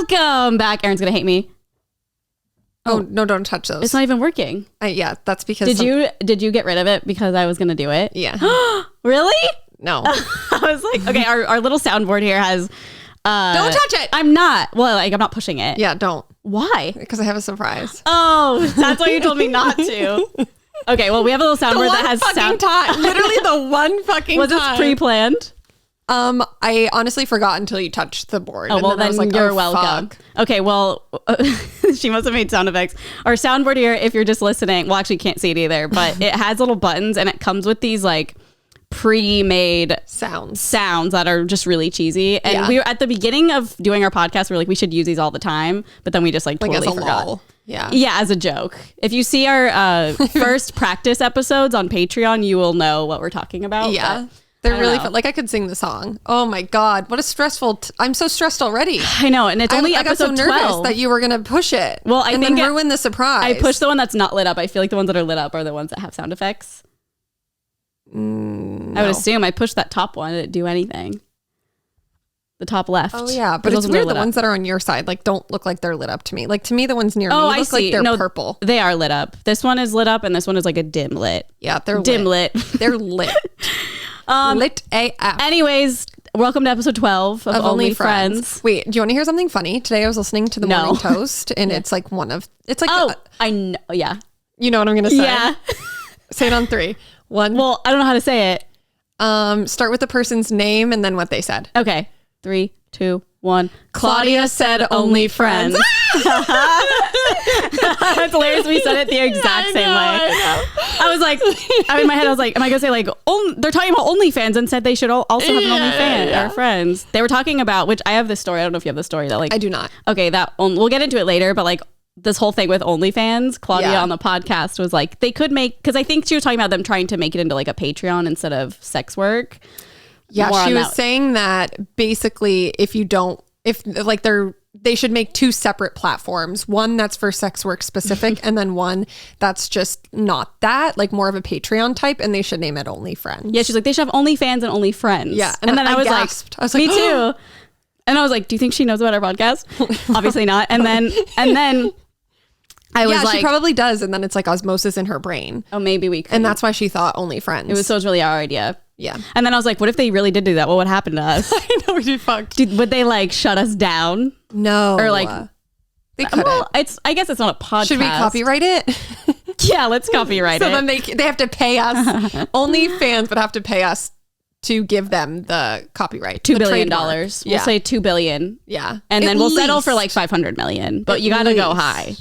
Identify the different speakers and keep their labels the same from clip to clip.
Speaker 1: Welcome back. Erin's gonna hate me.
Speaker 2: Oh no, don't touch those.
Speaker 1: It's not even working.
Speaker 2: Yeah, that's because
Speaker 1: Did you get rid of it because I was gonna do it?
Speaker 2: Yeah.
Speaker 1: Really?
Speaker 2: No.
Speaker 1: I was like, okay, our little soundboard here has
Speaker 2: don't touch it.
Speaker 1: I'm not. Well, like I'm not pushing it.
Speaker 2: Yeah, don't.
Speaker 1: Why?
Speaker 2: Because I have a surprise.
Speaker 1: Oh, that's why you told me not to. Okay, well, we have a little soundboard that has sound.
Speaker 2: Time. Literally the one fucking
Speaker 1: Was
Speaker 2: time.
Speaker 1: this pre-planned?
Speaker 2: I honestly forgot until you touched the board.
Speaker 1: Oh, well, then
Speaker 2: I was like,
Speaker 1: you're welcome.
Speaker 2: Fuck.
Speaker 1: Okay, well, she must have made sound effects. Our soundboard here, if you're just listening, well, actually, you can't see it either, but it has little buttons and it comes with these like pre-made sounds that are just really cheesy. And we were at the beginning of doing our podcast, we were like, we should use these all the time, but then we just like totally forgot.
Speaker 2: Lol. Yeah,
Speaker 1: as a joke. If you see our first practice episodes on Patreon, you will know what we're talking about.
Speaker 2: Yeah. They're really fun. Like I could sing the song. Oh my God. What a stressful. I'm so stressed already.
Speaker 1: I know. And it's only episode 12. I got so nervous
Speaker 2: that you were going to push it.
Speaker 1: Well, I think
Speaker 2: then ruin the surprise.
Speaker 1: I pushed the one that's not lit up. I feel like the ones that are lit up are the ones that have sound effects.
Speaker 2: No.
Speaker 1: I would assume I pushed that top one. It didn't do anything. The top left.
Speaker 2: Oh yeah. But it's weird. The ones that are on your side, like don't look like they're lit up to me. Like to me, the ones near me look like they're purple. They
Speaker 1: are lit up. This one is lit up and this one is like a dim lit.
Speaker 2: Yeah. They're
Speaker 1: dim lit.
Speaker 2: They're lit. Lit AF.
Speaker 1: Anyways, welcome to episode 12 of Only Friends.
Speaker 2: Wait, do you want to hear something funny? Today I was listening to the Morning Toast and it's like
Speaker 1: I know. Yeah.
Speaker 2: You know what I'm going to say?
Speaker 1: Yeah.
Speaker 2: Say it on 3. 1.
Speaker 1: Well, I don't know how to say it.
Speaker 2: Start with the person's name and then what they said.
Speaker 1: Okay. 3, 2, 1. Claudia said only friends. That's hilarious. We said it the exact same way. I was like, in my head, I was like, am I going to say like, they're talking about OnlyFans and said they should also have an OnlyFans or friends. They were talking about, which I have this story. I don't know if you have the story that like.
Speaker 2: I do not.
Speaker 1: Okay. We'll get into it later, but like this whole thing with OnlyFans, Claudia on the podcast was like, they could make, because I think she was talking about them trying to make it into like a Patreon instead of sex work.
Speaker 2: Yeah, she was saying that basically they should make 2 separate platforms. One that's for sex work specific and then one that's just not that, like more of a Patreon type, and they should name it Only Friends.
Speaker 1: Yeah, she's like, they should have OnlyFans and Only Friends.
Speaker 2: Yeah.
Speaker 1: And then I was
Speaker 2: gasped.
Speaker 1: like, me too. And I was like, do you think she knows about our podcast? Obviously not. And then I was like,
Speaker 2: she probably does. And then it's like osmosis in her brain.
Speaker 1: Oh, maybe we could.
Speaker 2: And that's why she thought Only Friends.
Speaker 1: It was really our idea.
Speaker 2: Yeah.
Speaker 1: And then I was like, what if they really did do that? What would happen to us?
Speaker 2: I know, we'd be fucked.
Speaker 1: Would they like shut us down?
Speaker 2: No.
Speaker 1: Or like,
Speaker 2: they couldn't.
Speaker 1: Well, I guess it's not a podcast.
Speaker 2: Should we copyright it?
Speaker 1: Yeah, let's copyright it.
Speaker 2: So then they have to pay us. OnlyFans would have to pay us to give them the copyright.
Speaker 1: $2 billion. We'll say $2 billion.
Speaker 2: Yeah.
Speaker 1: And then we'll settle for like 500 million. But you got to go high.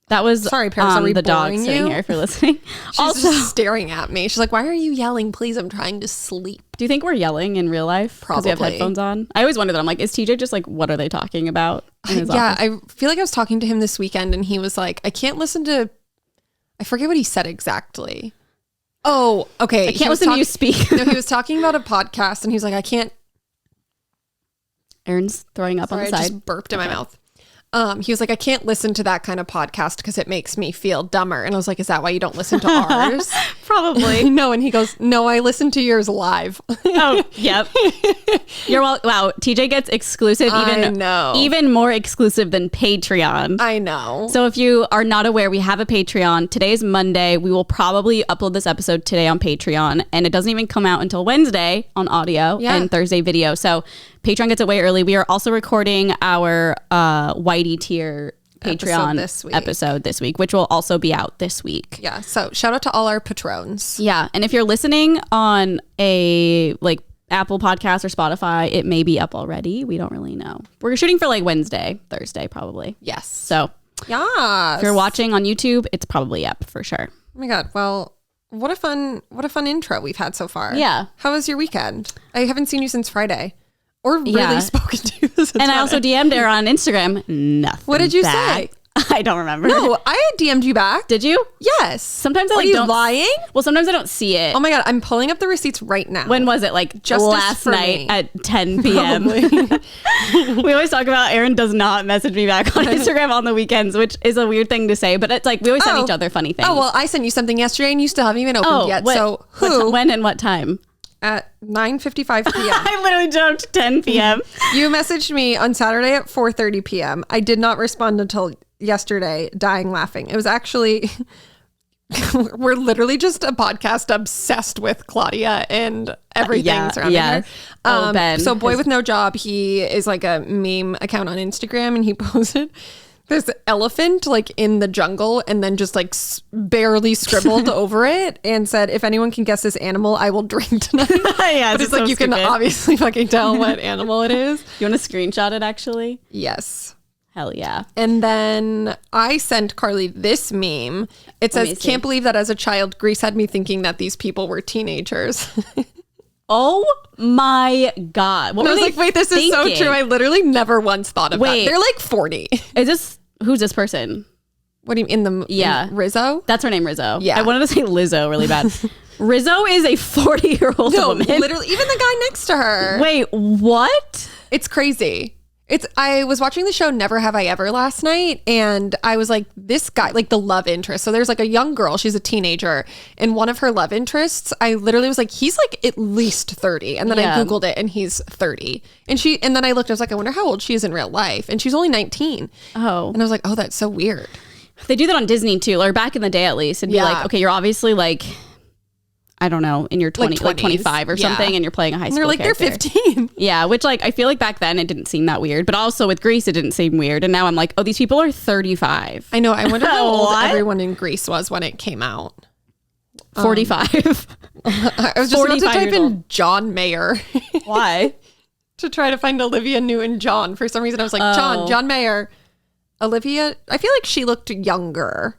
Speaker 1: That was
Speaker 2: sorry, Paris, are we
Speaker 1: the dog
Speaker 2: boring
Speaker 1: sitting
Speaker 2: you?
Speaker 1: here for listening.
Speaker 2: She's also just staring at me. She's like, "Why are you yelling? Please, I'm trying to sleep."
Speaker 1: Do you think we're yelling in real life?
Speaker 2: Probably.
Speaker 1: Because we have headphones on. I always wonder that. I'm like, is TJ just like, what are they talking about?
Speaker 2: Yeah, I feel like I was talking to him this weekend, and he was like, "I can't listen to." I forget what he said exactly. Oh, okay.
Speaker 1: I can't listen to you speak.
Speaker 2: No, he was talking about a podcast, and he was like, "I can't."
Speaker 1: Erin's throwing up on the side.
Speaker 2: I just burped in my mouth. He was like, I can't listen to that kind of podcast because it makes me feel dumber. And I was like, is that why you don't listen to ours?
Speaker 1: Probably.
Speaker 2: No. And he goes, no, I listen to yours live.
Speaker 1: Oh, yep. You're well. Wow. TJ gets exclusive, even more exclusive than Patreon.
Speaker 2: I know.
Speaker 1: So if you are not aware, we have a Patreon. Today's Monday. We will probably upload this episode today on Patreon, and it doesn't even come out until Wednesday on audio and Thursday video. So Patreon gets it way early. We are also recording our Whitey tier Patreon episode this week, which will also be out this week.
Speaker 2: Yeah. So shout out to all our patrons.
Speaker 1: Yeah. And if you're listening on a like Apple Podcast or Spotify, it may be up already. We don't really know. We're shooting for like Wednesday, Thursday, probably.
Speaker 2: Yes.
Speaker 1: So
Speaker 2: yeah,
Speaker 1: if you're watching on YouTube, it's probably up for sure.
Speaker 2: Oh my God. Well, what a fun intro we've had so far.
Speaker 1: Yeah.
Speaker 2: How was your weekend? I haven't seen you since Friday. Or really spoken to you.
Speaker 1: And I also DM'd her on Instagram. Nothing.
Speaker 2: What did you say?
Speaker 1: I don't remember.
Speaker 2: No, I DM'd you back.
Speaker 1: Did you?
Speaker 2: Yes.
Speaker 1: Sometimes I
Speaker 2: Are you
Speaker 1: don't.
Speaker 2: lying?
Speaker 1: Well, sometimes I don't see it.
Speaker 2: Oh my God, I'm pulling up the receipts right now.
Speaker 1: When was it? Like just last night at 10 p.m. We always talk about Erin does not message me back on Instagram on the weekends, which is a weird thing to say, but it's like we always send each other funny things.
Speaker 2: Oh, well, I sent you something yesterday and you still haven't even opened yet. So
Speaker 1: when and what time?
Speaker 2: at 9:55 p.m.
Speaker 1: I literally joked 10 p.m.
Speaker 2: You messaged me on Saturday at 4:30 p.m. I did not respond until yesterday, dying laughing. It was actually... We're literally just a podcast obsessed with Claudia and everything surrounding her.
Speaker 1: Ben.
Speaker 2: So Boy with No Job, he is like a meme account on Instagram, and he posted this elephant like in the jungle and then just like barely scribbled over it and said, if anyone can guess this animal, I will drink tonight.
Speaker 1: Yeah,
Speaker 2: it's like so you stupid. Can obviously fucking tell what animal it is.
Speaker 1: You want to screenshot it actually?
Speaker 2: Yes.
Speaker 1: Hell yeah.
Speaker 2: And then I sent Carly this meme. It says, can't believe that as a child, Greece had me thinking that these people were teenagers.
Speaker 1: Oh my God.
Speaker 2: What I was like, wait, this is so true. I literally never once thought of that. They're like 40.
Speaker 1: Who's this person?
Speaker 2: What do you mean? In Rizzo?
Speaker 1: That's her name, Rizzo.
Speaker 2: Yeah.
Speaker 1: I wanted to say Lizzo really bad. Rizzo is a 40-year-old woman.
Speaker 2: Literally, even the guy next to her.
Speaker 1: Wait, what?
Speaker 2: It's crazy. I was watching the show Never Have I Ever last night, and I was like, this guy, like the love interest. So there's like a young girl, she's a teenager, and one of her love interests, I literally was like, he's like at least 30. And then I Googled it and he's 30. And then I looked, I was like, I wonder how old she is in real life. And she's only 19. Oh. And I was like, oh, that's so weird.
Speaker 1: They do that on Disney too, or back in the day at least. It'd be like, okay, you're obviously like, I don't know, in your 20s, like 25 or something, and you're playing a high school character.
Speaker 2: They're 15.
Speaker 1: Yeah, which like I feel like back then it didn't seem that weird, but also with Grease it didn't seem weird, and now I'm like, oh, these people are 35.
Speaker 2: I know. I wonder how old everyone in Grease was when it came out.
Speaker 1: 45.
Speaker 2: I was just about to type in John Mayer.
Speaker 1: Why?
Speaker 2: To try to find Olivia Newton-John. For some reason I was like, John Mayer. Olivia, I feel like she looked younger.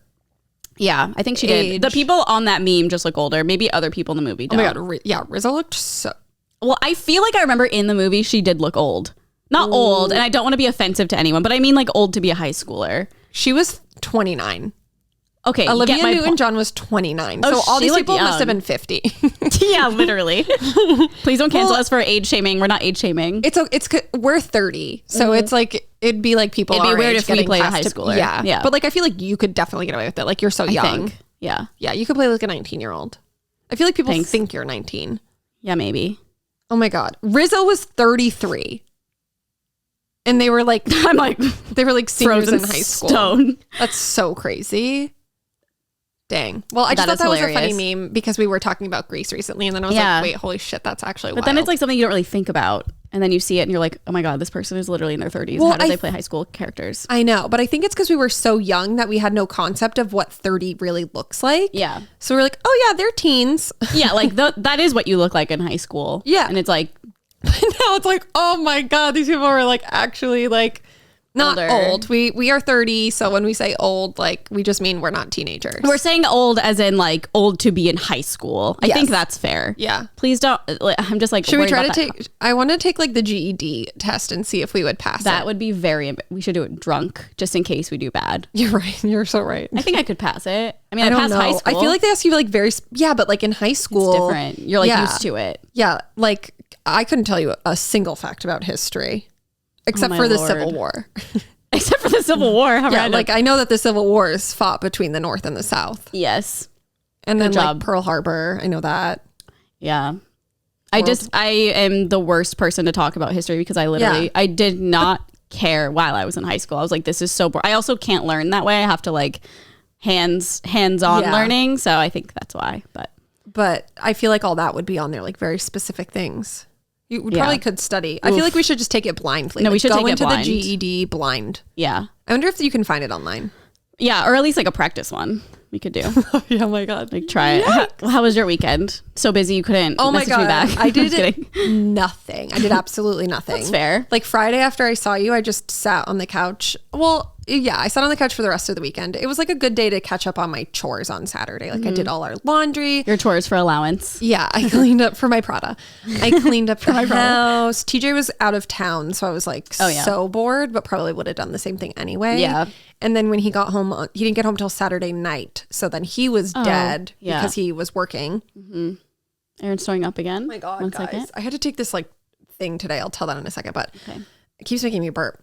Speaker 1: Yeah, I think she did. The people on that meme just look older. Maybe other people in the movie don't.
Speaker 2: Oh my God. Yeah, Rizzo looked so...
Speaker 1: Well, I feel like I remember in the movie she did look old. Not old, and I don't want to be offensive to anyone, but I mean like old to be a high schooler.
Speaker 2: She was 29.
Speaker 1: Okay,
Speaker 2: Olivia Newton-John was 29. So all these people must have been 50.
Speaker 1: Yeah, literally. Please don't cancel us for age shaming. We're not age shaming.
Speaker 2: We're 30. So it's like, it'd be like people
Speaker 1: It'd be weird if we played a high schooler.
Speaker 2: Yeah. But like, I feel like you could definitely get away with it. Like, you're so young.
Speaker 1: Yeah.
Speaker 2: Yeah, you could play like a 19-year-old. I feel like people think you're 19.
Speaker 1: Yeah, maybe.
Speaker 2: Oh my God. Rizzo was 33. And they were like, they were like seniors in high school. Stone. That's so crazy. Dang. Well, I just thought that was a funny meme because we were talking about Grease recently, and then I was like, wait, holy shit, that's actually wild.
Speaker 1: But then it's like something you don't really think about, and then you see it and you're like, oh my God, this person is literally in their 30s. Well, how do they play high school characters?
Speaker 2: I know, but I think it's because we were so young that we had no concept of what 30 really looks like.
Speaker 1: Yeah.
Speaker 2: So we're like, oh yeah, they're teens.
Speaker 1: Yeah, like that is what you look like in high school.
Speaker 2: Yeah.
Speaker 1: And it's like...
Speaker 2: now it's like, oh my God, these people are like actually like... Not old. We are 30, so when we say old, like we just mean we're not teenagers.
Speaker 1: We're saying old as in like old to be in high school. I think that's fair.
Speaker 2: Yeah.
Speaker 1: Please don't. I'm just like,
Speaker 2: should we try to take? I want to take like the GED test and see if we would pass.
Speaker 1: That would be we should do it drunk just in case we do bad.
Speaker 2: You're right. You're so right.
Speaker 1: I think I could pass it. I mean, I passed high school.
Speaker 2: I feel like they ask you like but like in high school,
Speaker 1: it's different. You're like used to it.
Speaker 2: Yeah. Like I couldn't tell you a single fact about history except for the Civil War.
Speaker 1: Except for the Civil War.
Speaker 2: Like I know that the Civil War is fought between the North and the South.
Speaker 1: Yes.
Speaker 2: And then like Pearl Harbor. I know that.
Speaker 1: Yeah. I am the worst person to talk about history because I did not care while I was in high school. I was like, this is so boring. I also can't learn that way. I have to like hands-on learning. So I think that's why.
Speaker 2: But I feel like all that would be on there, like very specific things. You probably could study. I feel like we should just take it blindly.
Speaker 1: No, we should
Speaker 2: go
Speaker 1: take
Speaker 2: into
Speaker 1: it blind.
Speaker 2: the GED blind.
Speaker 1: Yeah.
Speaker 2: I wonder if you can find it online.
Speaker 1: Yeah, or at least like a practice one we could do.
Speaker 2: Yeah, oh my God.
Speaker 1: Like try it. How was your weekend? So busy you couldn't message me back.
Speaker 2: I did nothing. I did absolutely nothing.
Speaker 1: That's fair.
Speaker 2: Like Friday after I saw you, I just sat on the couch. Well, yeah, I sat on the couch for the rest of the weekend. It was like a good day to catch up on my chores on Saturday. Like I did all our laundry.
Speaker 1: Your chores for allowance.
Speaker 2: Yeah, I cleaned up for my Prada. I cleaned up the house. TJ was out of town, so I was like so bored, but probably would have done the same thing anyway.
Speaker 1: Yeah.
Speaker 2: And then when he got home, he didn't get home till Saturday night. So then he was dead because he was working.
Speaker 1: Mm-hmm. Aaron's throwing up again.
Speaker 2: Oh my God, guys. Second. I had to take this like thing today. I'll tell that in a second, but it keeps making me burp.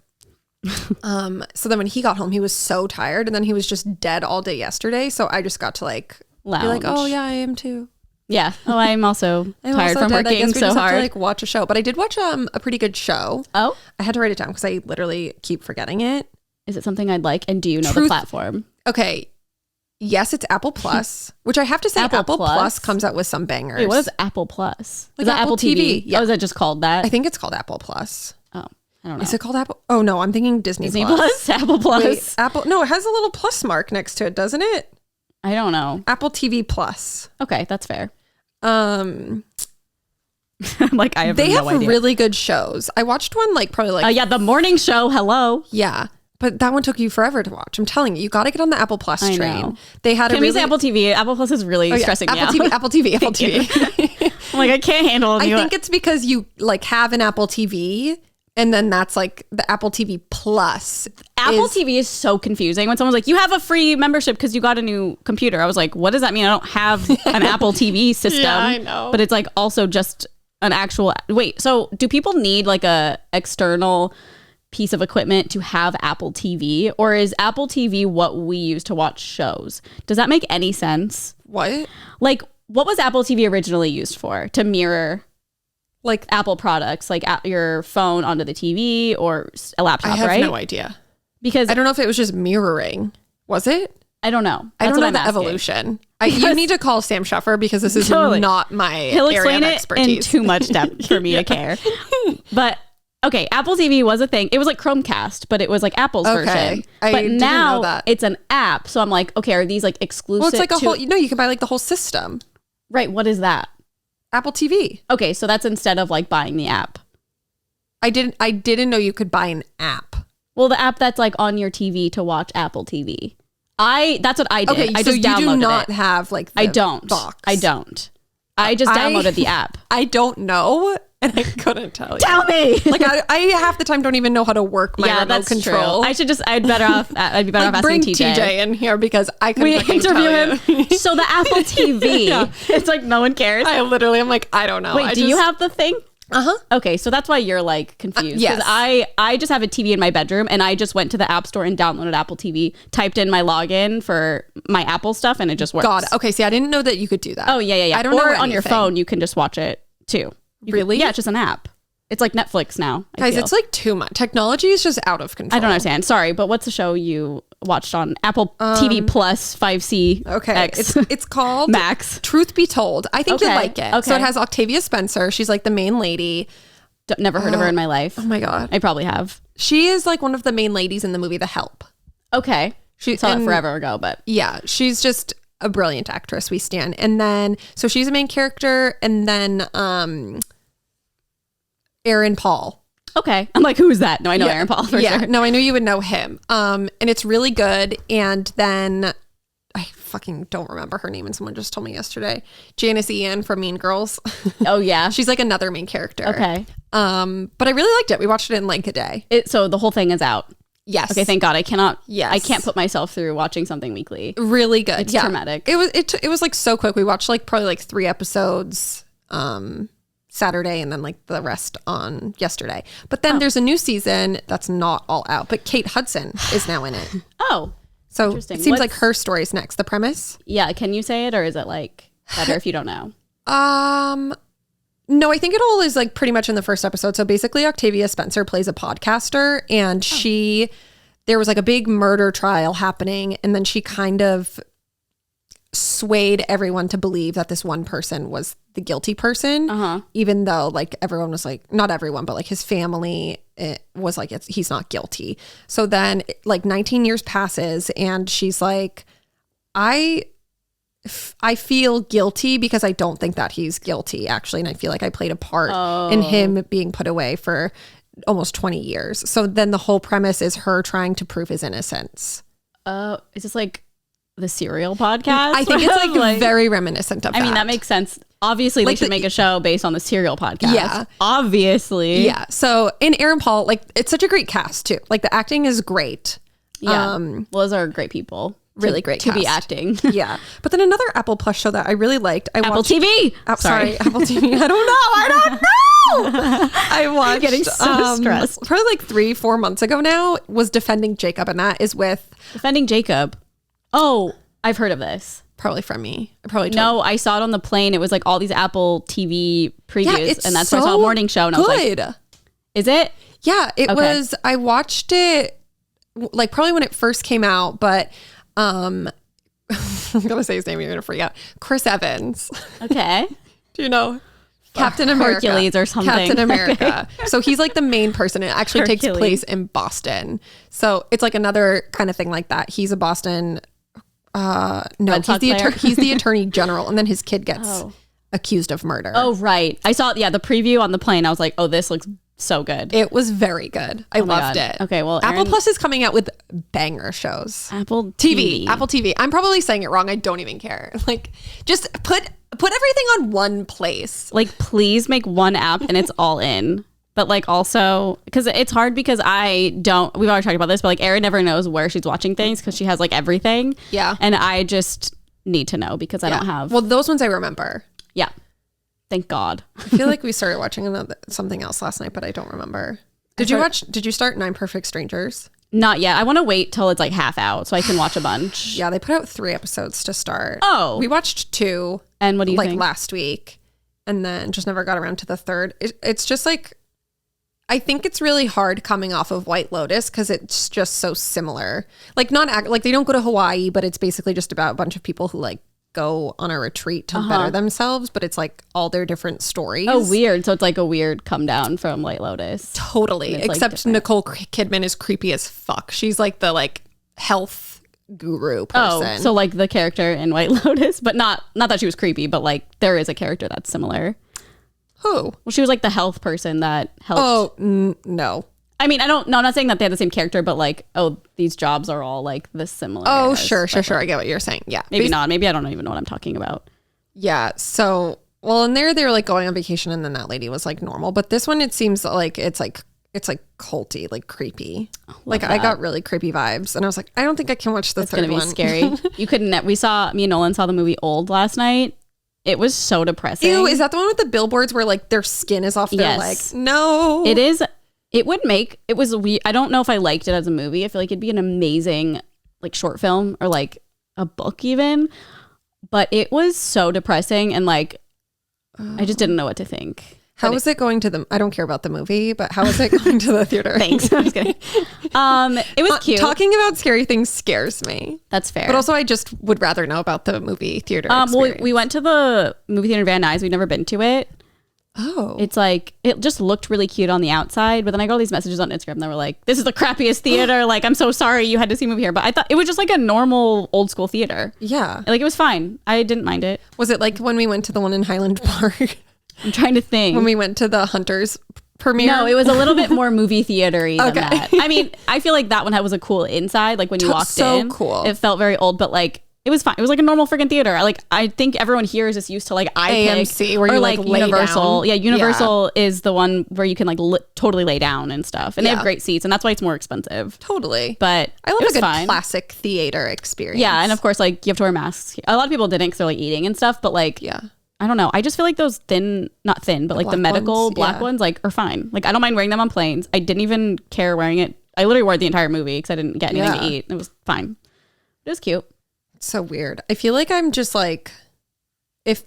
Speaker 2: So then when he got home, he was so tired, and then he was just dead all day yesterday. So I just got to like be like, oh yeah, I am too.
Speaker 1: Yeah. Oh, I'm also tired from working
Speaker 2: I guess we
Speaker 1: so
Speaker 2: just
Speaker 1: hard.
Speaker 2: have to, like, watch a show. But I did watch a pretty good show.
Speaker 1: Oh?
Speaker 2: I had to write it down because I literally keep forgetting it.
Speaker 1: Is it something I'd like? And do you know the platform?
Speaker 2: Okay. Yes, it's Apple Plus, which I have to say Apple Plus comes out with some bangers.
Speaker 1: Wait, what is Apple Plus?
Speaker 2: Like
Speaker 1: is that Apple TV?
Speaker 2: Yeah.
Speaker 1: Oh, is that just called that?
Speaker 2: I think it's called Apple Plus.
Speaker 1: Oh, I don't know.
Speaker 2: Is it called Apple? Oh, no, I'm thinking Disney
Speaker 1: Plus? Apple Plus?
Speaker 2: Wait, Apple. No, it has a little plus mark next to it, doesn't it?
Speaker 1: I don't know.
Speaker 2: Apple TV Plus.
Speaker 1: Okay, that's fair.
Speaker 2: Like
Speaker 1: I have
Speaker 2: they
Speaker 1: no
Speaker 2: have
Speaker 1: idea.
Speaker 2: really good shows. I watched one probably
Speaker 1: yeah, the morning show. Hello.
Speaker 2: Yeah. But that one took you forever to watch. I'm telling you, you got to get on the Apple Plus train.
Speaker 1: Know.
Speaker 2: They had
Speaker 1: Can we say Apple TV? Apple Plus is really stressing me out.
Speaker 2: Apple TV.
Speaker 1: I'm like, I can't handle it.
Speaker 2: I think it's because you like have an Apple TV and then that's like the Apple TV Plus.
Speaker 1: Apple TV is so confusing when someone's like, you have a free membership because you got a new computer. I was like, what does that mean? I don't have an Apple TV system.
Speaker 2: Yeah, I know.
Speaker 1: But it's like also just an actual, wait, so do people need like a external piece of equipment to have Apple TV, or is Apple TV what we use to watch shows? Does that make any sense?
Speaker 2: What?
Speaker 1: Like, what was Apple TV originally used for? To mirror
Speaker 2: like
Speaker 1: Apple products, like your phone onto the TV or a laptop, right?
Speaker 2: I have no idea.
Speaker 1: Because
Speaker 2: I don't know if it was just mirroring. Was it?
Speaker 1: I don't know.
Speaker 2: I don't know the evolution. You need to call Sam Sheffer because this is not my area of expertise.
Speaker 1: He'll explain it in too much depth for me to care. But okay, Apple TV was a thing. It was like Chromecast, but it was like Apple's version. But now it's an app. So I'm like, okay, are these like exclusive?
Speaker 2: Well, it's like a whole, you can buy like the whole system.
Speaker 1: Right. What is that?
Speaker 2: Apple TV.
Speaker 1: Okay, so that's instead of like buying the app.
Speaker 2: I didn't know you could buy an app.
Speaker 1: Well, the app that's like on your TV to watch Apple TV. That's what I did.
Speaker 2: Okay,
Speaker 1: I
Speaker 2: so
Speaker 1: just
Speaker 2: you
Speaker 1: downloaded
Speaker 2: do not
Speaker 1: it.
Speaker 2: have like the
Speaker 1: I don't.
Speaker 2: box.
Speaker 1: I don't. I just downloaded the app.
Speaker 2: I don't know, and I couldn't tell you.
Speaker 1: Tell me.
Speaker 2: Like I half the time don't even know how to work my remote control.
Speaker 1: True. I'd be better off asking
Speaker 2: bring
Speaker 1: TJ.
Speaker 2: In here because I couldn't
Speaker 1: interview him. So the Apple TV,
Speaker 2: yeah.
Speaker 1: It's like no one cares.
Speaker 2: I'm like, I don't know.
Speaker 1: Wait, do you have the thing?
Speaker 2: Uh-huh.
Speaker 1: Okay, so that's why you're like confused.
Speaker 2: Yes.
Speaker 1: Because I just have a TV in my bedroom and I just went to the App Store and downloaded Apple TV, typed in my login for my Apple stuff, and it just works.
Speaker 2: Got it. Okay, see, I didn't know that you could do that.
Speaker 1: Oh, yeah.
Speaker 2: I don't know
Speaker 1: on your phone, you can just watch it too.
Speaker 2: Really?
Speaker 1: Yeah, it's just an app. It's like Netflix now.
Speaker 2: Guys, it's like too much. Technology is just out of control.
Speaker 1: I don't understand. Sorry, but what's the show you watched on Apple TV Plus 5C?
Speaker 2: Okay,
Speaker 1: X?
Speaker 2: it's called
Speaker 1: Max.
Speaker 2: Truth Be Told. I think you'll like it.
Speaker 1: Okay.
Speaker 2: So it has Octavia Spencer. She's like the main lady.
Speaker 1: Never heard of her in my life.
Speaker 2: Oh my God.
Speaker 1: I probably have.
Speaker 2: She is like one of the main ladies in the movie The Help.
Speaker 1: Okay. She saw it forever ago, but
Speaker 2: yeah, she's just a brilliant actress. We stand. And then, so she's a main character, and then Aaron Paul.
Speaker 1: Okay. I'm like, who's that? No, I know Aaron Paul for sure.
Speaker 2: No, I knew you would know him. And it's really good. And then I fucking don't remember her name, and someone just told me yesterday. Janice Ian from Mean Girls.
Speaker 1: Oh yeah.
Speaker 2: She's like another main character.
Speaker 1: Okay.
Speaker 2: But I really liked it. We watched it in like a day.
Speaker 1: So the whole thing is out.
Speaker 2: Yes.
Speaker 1: Okay, thank God. I can't
Speaker 2: Yes.
Speaker 1: put myself through watching something weekly.
Speaker 2: Really good.
Speaker 1: It's traumatic.
Speaker 2: It was like so quick. We watched like probably like 3 episodes Saturday, and then like the rest on yesterday. But then there's a new season that's not all out, but Kate Hudson is now in it.
Speaker 1: Oh.
Speaker 2: So it seems like her story's next. The premise?
Speaker 1: Yeah, can you say it, or is it like better if you don't know?
Speaker 2: No, I think it all is like pretty much in the first episode. So basically Octavia Spencer plays a podcaster, and there was like a big murder trial happening, and then she kind of swayed everyone to believe that this one person was the guilty person, even though like everyone was like, not everyone, but like his family was like, he's not guilty. So then like 19 years passes, and she's like, I feel guilty because I don't think that he's guilty actually, and I feel like I played a part in him being put away for almost 20 years. So then the whole premise is her trying to prove his innocence.
Speaker 1: Is this like the Serial podcast?
Speaker 2: I think it's like very reminiscent of that.
Speaker 1: I mean, that makes sense. Obviously, they should make a show based on the Serial podcast.
Speaker 2: Yeah.
Speaker 1: Obviously.
Speaker 2: Yeah. So in Aaron Paul, like it's such a great cast too. Like the acting is great.
Speaker 1: Yeah. Well, those are great people.
Speaker 2: Really great
Speaker 1: to be
Speaker 2: cast.
Speaker 1: acting.
Speaker 2: Yeah. But then another Apple Plus show that I really liked.
Speaker 1: Apple TV.
Speaker 2: Sorry, Apple TV. I don't know. I watched.
Speaker 1: I'm getting so stressed.
Speaker 2: Probably like 3-4 months ago now was Defending Jacob, and that is with
Speaker 1: Defending Jacob. Oh, I've heard of this.
Speaker 2: Probably from me. I probably
Speaker 1: No, I saw it on the plane. It was like all these Apple TV previews, and that's why I saw a morning show. And I was like, is it?
Speaker 2: Yeah, it was. I watched it like probably when it first came out, but I'm gonna say his name. You're gonna freak out. Chris Evans.
Speaker 1: Okay.
Speaker 2: Do you know? Captain America.
Speaker 1: Hercules or something.
Speaker 2: Captain America. So he's like the main person. It actually takes place in Boston. So it's like another kind of thing like that. He's a Boston. No, he's the attorney general, and then his kid gets accused of murder.
Speaker 1: Oh, right. I saw the preview on the plane. I was like, oh, this looks so good.
Speaker 2: It was very good. I loved it.
Speaker 1: Okay, well,
Speaker 2: Apple Plus is coming out with banger shows.
Speaker 1: Apple TV.
Speaker 2: Apple TV. I'm probably saying it wrong. I don't even care. Like, just put everything on one place.
Speaker 1: Like, please make one app and it's all in. But like also, because it's hard because we've already talked about this, but like Erin never knows where she's watching things because she has like everything.
Speaker 2: Yeah.
Speaker 1: And I just need to know because I don't have.
Speaker 2: Well, those ones I remember.
Speaker 1: Yeah. Thank God.
Speaker 2: I feel like we started watching something else last night, but I don't remember. Did you start 9 Perfect Strangers?
Speaker 1: Not yet. I want to wait till it's like half out so I can watch a bunch.
Speaker 2: Yeah, they put out 3 episodes to start.
Speaker 1: Oh.
Speaker 2: We watched 2.
Speaker 1: And what do you think?
Speaker 2: Like last week. And then just never got around to the 3rd. It's just like, I think it's really hard coming off of White Lotus because it's just so similar. Like they don't go to Hawaii, but it's basically just about a bunch of people who like go on a retreat to better themselves, but it's like all their different stories.
Speaker 1: Oh, weird. So it's like a weird come down from White Lotus.
Speaker 2: Totally. Except like Nicole Kidman is creepy as fuck. She's like the like health guru person.
Speaker 1: Oh, so like the character in White Lotus, but not that she was creepy, but like there is a character that's similar.
Speaker 2: Who?
Speaker 1: Well, she was like the health person that helped.
Speaker 2: Oh, no.
Speaker 1: I mean, I'm not saying that they have the same character, but like, these jobs are all like this similar.
Speaker 2: Oh, sure. I get what you're saying. Yeah.
Speaker 1: Maybe not. Maybe I don't even know what I'm talking about.
Speaker 2: Yeah. So, well, and they were like going on vacation and then that lady was like normal. But this one, it seems like it's like culty, like creepy. Like I got really creepy vibes. And I was like, I don't think I can watch the third one.
Speaker 1: It's going to be scary. You couldn't. Me and Nolan saw the movie Old last night. It was so depressing.
Speaker 2: Ew, is that the one with the billboards where like their skin is off their leg? No.
Speaker 1: It is. It was weird. I don't know if I liked it as a movie. I feel like it'd be an amazing like short film or like a book even. But it was so depressing and like I just didn't know what to think.
Speaker 2: How was it going to I don't care about the movie, but how was it going to the theater?
Speaker 1: Thanks. I'm just kidding. It was cute.
Speaker 2: Talking about scary things scares me.
Speaker 1: That's fair.
Speaker 2: But also I just would rather know about the movie theater experience.
Speaker 1: Well, we went to the movie theater in Van Nuys. We've never been to it.
Speaker 2: Oh.
Speaker 1: It's like, it just looked really cute on the outside, but then I got all these messages on Instagram that were like, this is the crappiest theater. Like, I'm so sorry you had to see a movie here. But I thought it was just like a normal old school theater.
Speaker 2: Yeah.
Speaker 1: Like, it was fine. I didn't mind it.
Speaker 2: Was it like when we went to the one in Highland Park?
Speaker 1: I'm trying to think.
Speaker 2: When we went to the Hunters premiere?
Speaker 1: No, it was a little bit more movie theater-y than that. I mean, I feel like that one was a cool inside. Like when you walked in.
Speaker 2: So cool.
Speaker 1: It felt very old, but like, it was fine. It was like a normal freaking theater. I think everyone here is just used to like
Speaker 2: AMC where you like lay
Speaker 1: Universal.
Speaker 2: down.
Speaker 1: Yeah, Universal is the one where you can like totally lay down and stuff. And they have great seats, and that's why it's more expensive.
Speaker 2: Totally.
Speaker 1: But
Speaker 2: I love a good classic theater experience.
Speaker 1: Yeah, and of course, like you have to wear masks. A lot of people didn't because they're like eating and stuff. But like, I don't know. I just feel like those not thin, but like the medical black ones, like are fine. Like I don't mind wearing them on planes. I didn't even care wearing it. I literally wore it the entire movie because I didn't get anything to eat. It was fine. It was cute.
Speaker 2: So weird. I feel like I'm just like, if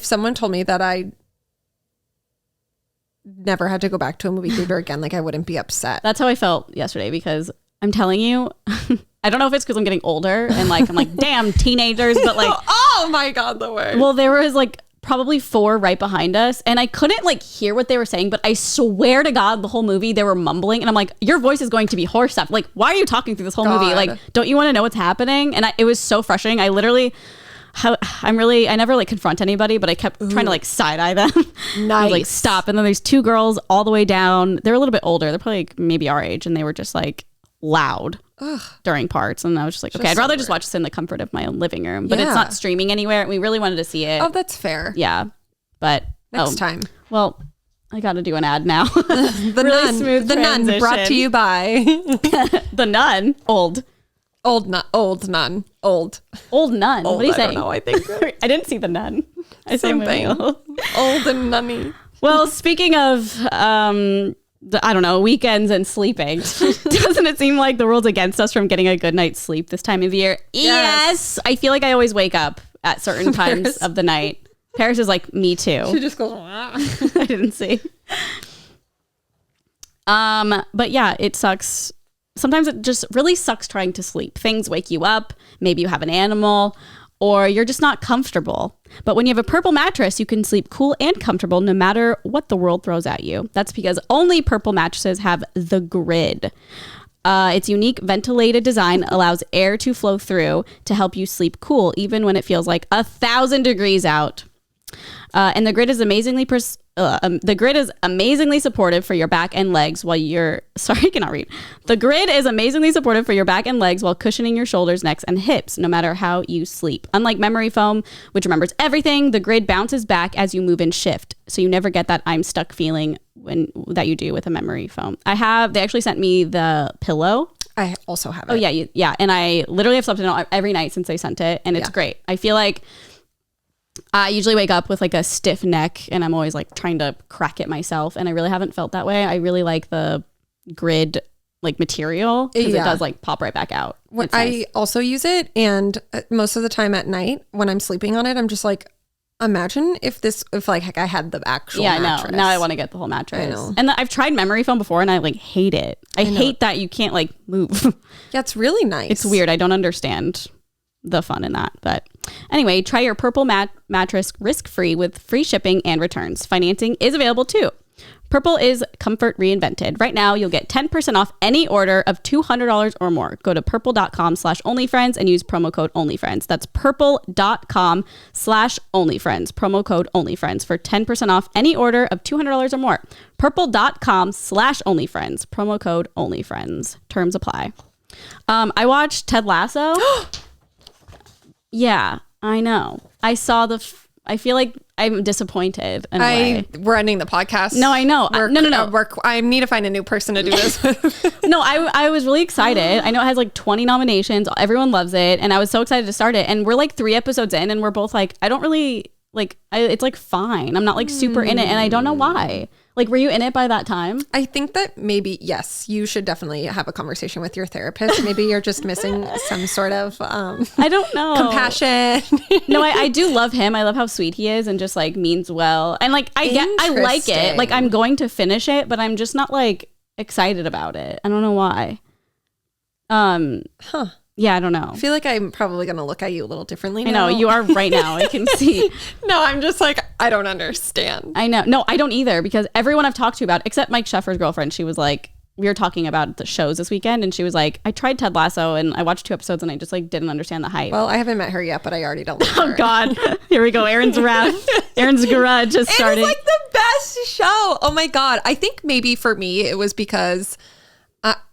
Speaker 2: someone told me that I never had to go back to a movie theater again, like I wouldn't be upset.
Speaker 1: That's how I felt yesterday because I'm telling you, I don't know if it's because I'm getting older and like I'm like, damn, teenagers, but like,
Speaker 2: oh my God, the word.
Speaker 1: Well, there was like probably 4 right behind us and I couldn't like hear what they were saying, but I swear to God, the whole movie they were mumbling and I'm like, your voice is going to be hoarse stuff. Like, why are you talking through this whole movie? Like, don't you want to know what's happening? And it was so frustrating. I literally, I never like confront anybody, but I kept trying to like side eye them.
Speaker 2: Nice.
Speaker 1: I was like, stop. And then there's 2 girls all the way down. They're a little bit older. They're probably like maybe our age and they were just like loud.
Speaker 2: Ugh.
Speaker 1: During parts and I was just like, okay, I'd rather just watch this in the comfort of my own living room, but it's not streaming anywhere. We really wanted to see it.
Speaker 2: Oh, that's fair.
Speaker 1: Yeah, but
Speaker 2: next time.
Speaker 1: Well, I got to do an ad now.
Speaker 2: The Nun brought to you by
Speaker 1: The Nun. Old
Speaker 2: Nun.
Speaker 1: What are you saying?
Speaker 2: I don't know. I think
Speaker 1: I didn't see The Nun. I say
Speaker 2: something old and nunny.
Speaker 1: Well, speaking of I don't know, weekends and sleeping. Doesn't it seem like the world's against us from getting a good night's sleep this time of year? Yes. I feel like I always wake up at certain times of the night. Paris is like, me too.
Speaker 2: She just goes, "Wah."
Speaker 1: I didn't see. But yeah, it sucks. Sometimes it just really sucks trying to sleep. Things wake you up. Maybe you have an animal, or you're just not comfortable. But when you have a Purple mattress, you can sleep cool and comfortable no matter what the world throws at you. That's because only Purple mattresses have the grid. Its unique ventilated design allows air to flow through to help you sleep cool, even when it feels like 1,000 degrees out. And the grid is amazingly supportive for your back and legs while you're I cannot read. The grid is amazingly supportive for your back and legs while cushioning your shoulders, necks, and hips, no matter how you sleep. Unlike memory foam, which remembers everything, the grid bounces back as you move and shift, so you never get that I'm stuck feeling that you do with a memory foam. They actually sent me the pillow.
Speaker 2: I also have it.
Speaker 1: Oh yeah, yeah, and I literally have slept in it every night since they sent it, and it's great. I feel like I usually wake up with like a stiff neck and I'm always like trying to crack it myself. And I really haven't felt that way. I really like the grid like material because it does like pop right back out.
Speaker 2: I also use it. And most of the time at night when I'm sleeping on it, I'm just like, imagine if like I had the actual mattress.
Speaker 1: I know. Now I want to get the whole mattress. I know. And I've tried memory foam before and I like hate it. I hate that you can't like move.
Speaker 2: Yeah, it's really nice.
Speaker 1: It's weird. I don't understand the fun in that. But anyway, try your Purple mattress risk-free with free shipping and returns. Financing is available too. Purple is comfort reinvented. Right now, you'll get 10% off any order of $200 or more. Go to purple.com/onlyfriends and use promo code onlyfriends. That's purple.com/onlyfriends. Promo code onlyfriends for 10% off any order of $200 or more. Purple.com/onlyfriends. Promo code onlyfriends. Terms apply. I watched Ted Lasso. Yeah, I know. I saw I feel like I'm disappointed in a way.
Speaker 2: We're ending the podcast.
Speaker 1: No, I know. No.
Speaker 2: I need to find a new person to do this with.
Speaker 1: No, I was really excited. I know it has like 20 nominations. Everyone loves it. And I was so excited to start it. And we're like 3 episodes in and we're both like, I don't really like, it's like fine. I'm not like super in it. And I don't know why. Like, were you in it by that time?
Speaker 2: I think that maybe, yes, you should definitely have a conversation with your therapist. Maybe you're just missing some sort of
Speaker 1: I don't know,
Speaker 2: compassion.
Speaker 1: No, I do love him. I love how sweet he is and just like means well. And like I like it. Like I'm going to finish it, but I'm just not like excited about it. I don't know why. Yeah, I don't know.
Speaker 2: I feel like I'm probably going to look at you a little differently now.
Speaker 1: I know, you are right now. I can see.
Speaker 2: No, I'm just like, I don't understand.
Speaker 1: I know. No, I don't either, because everyone I've talked to about, except Mike Sheffer's girlfriend, she was like, we were talking about the shows this weekend, and she was like, I tried Ted Lasso, and I watched 2 episodes, and I just like didn't understand the hype.
Speaker 2: Well, I haven't met her yet, but I already don't like her.
Speaker 1: Oh, God. Here we go. Aaron's wrath. Aaron's garage just started.
Speaker 2: It's like the best show. Oh, my God. I think maybe for me, it was because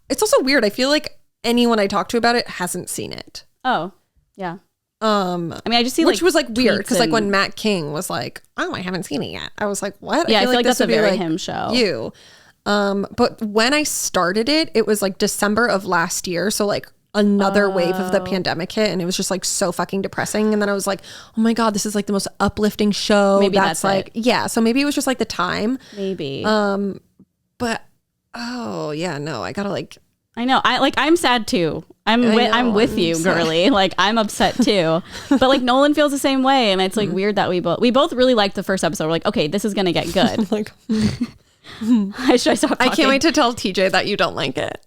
Speaker 2: it's also weird. I feel like anyone I talk to about it hasn't seen it.
Speaker 1: Oh, yeah. I mean, I just see
Speaker 2: which was like weird because like when Matt King was like, "Oh, I haven't seen it yet," I was like, "What?"
Speaker 1: Yeah, I feel like that's a very like him show.
Speaker 2: But when I started it, it was like December of last year, so like another wave of the pandemic hit, and it was just like so fucking depressing. And then I was like, "Oh my God, this is like the most uplifting show."
Speaker 1: Maybe that's
Speaker 2: like
Speaker 1: it.
Speaker 2: Yeah, so maybe it was just like the time. But oh yeah, no, I gotta like.
Speaker 1: I know. I'm sad too. I'm with you, girly. Like I'm upset too. But like Nolan feels the same way, and it's like weird that we both really liked the first episode. We're like, okay, this is gonna get good.
Speaker 2: Like,
Speaker 1: should I stop talking?
Speaker 2: I can't wait to tell TJ that you don't like it.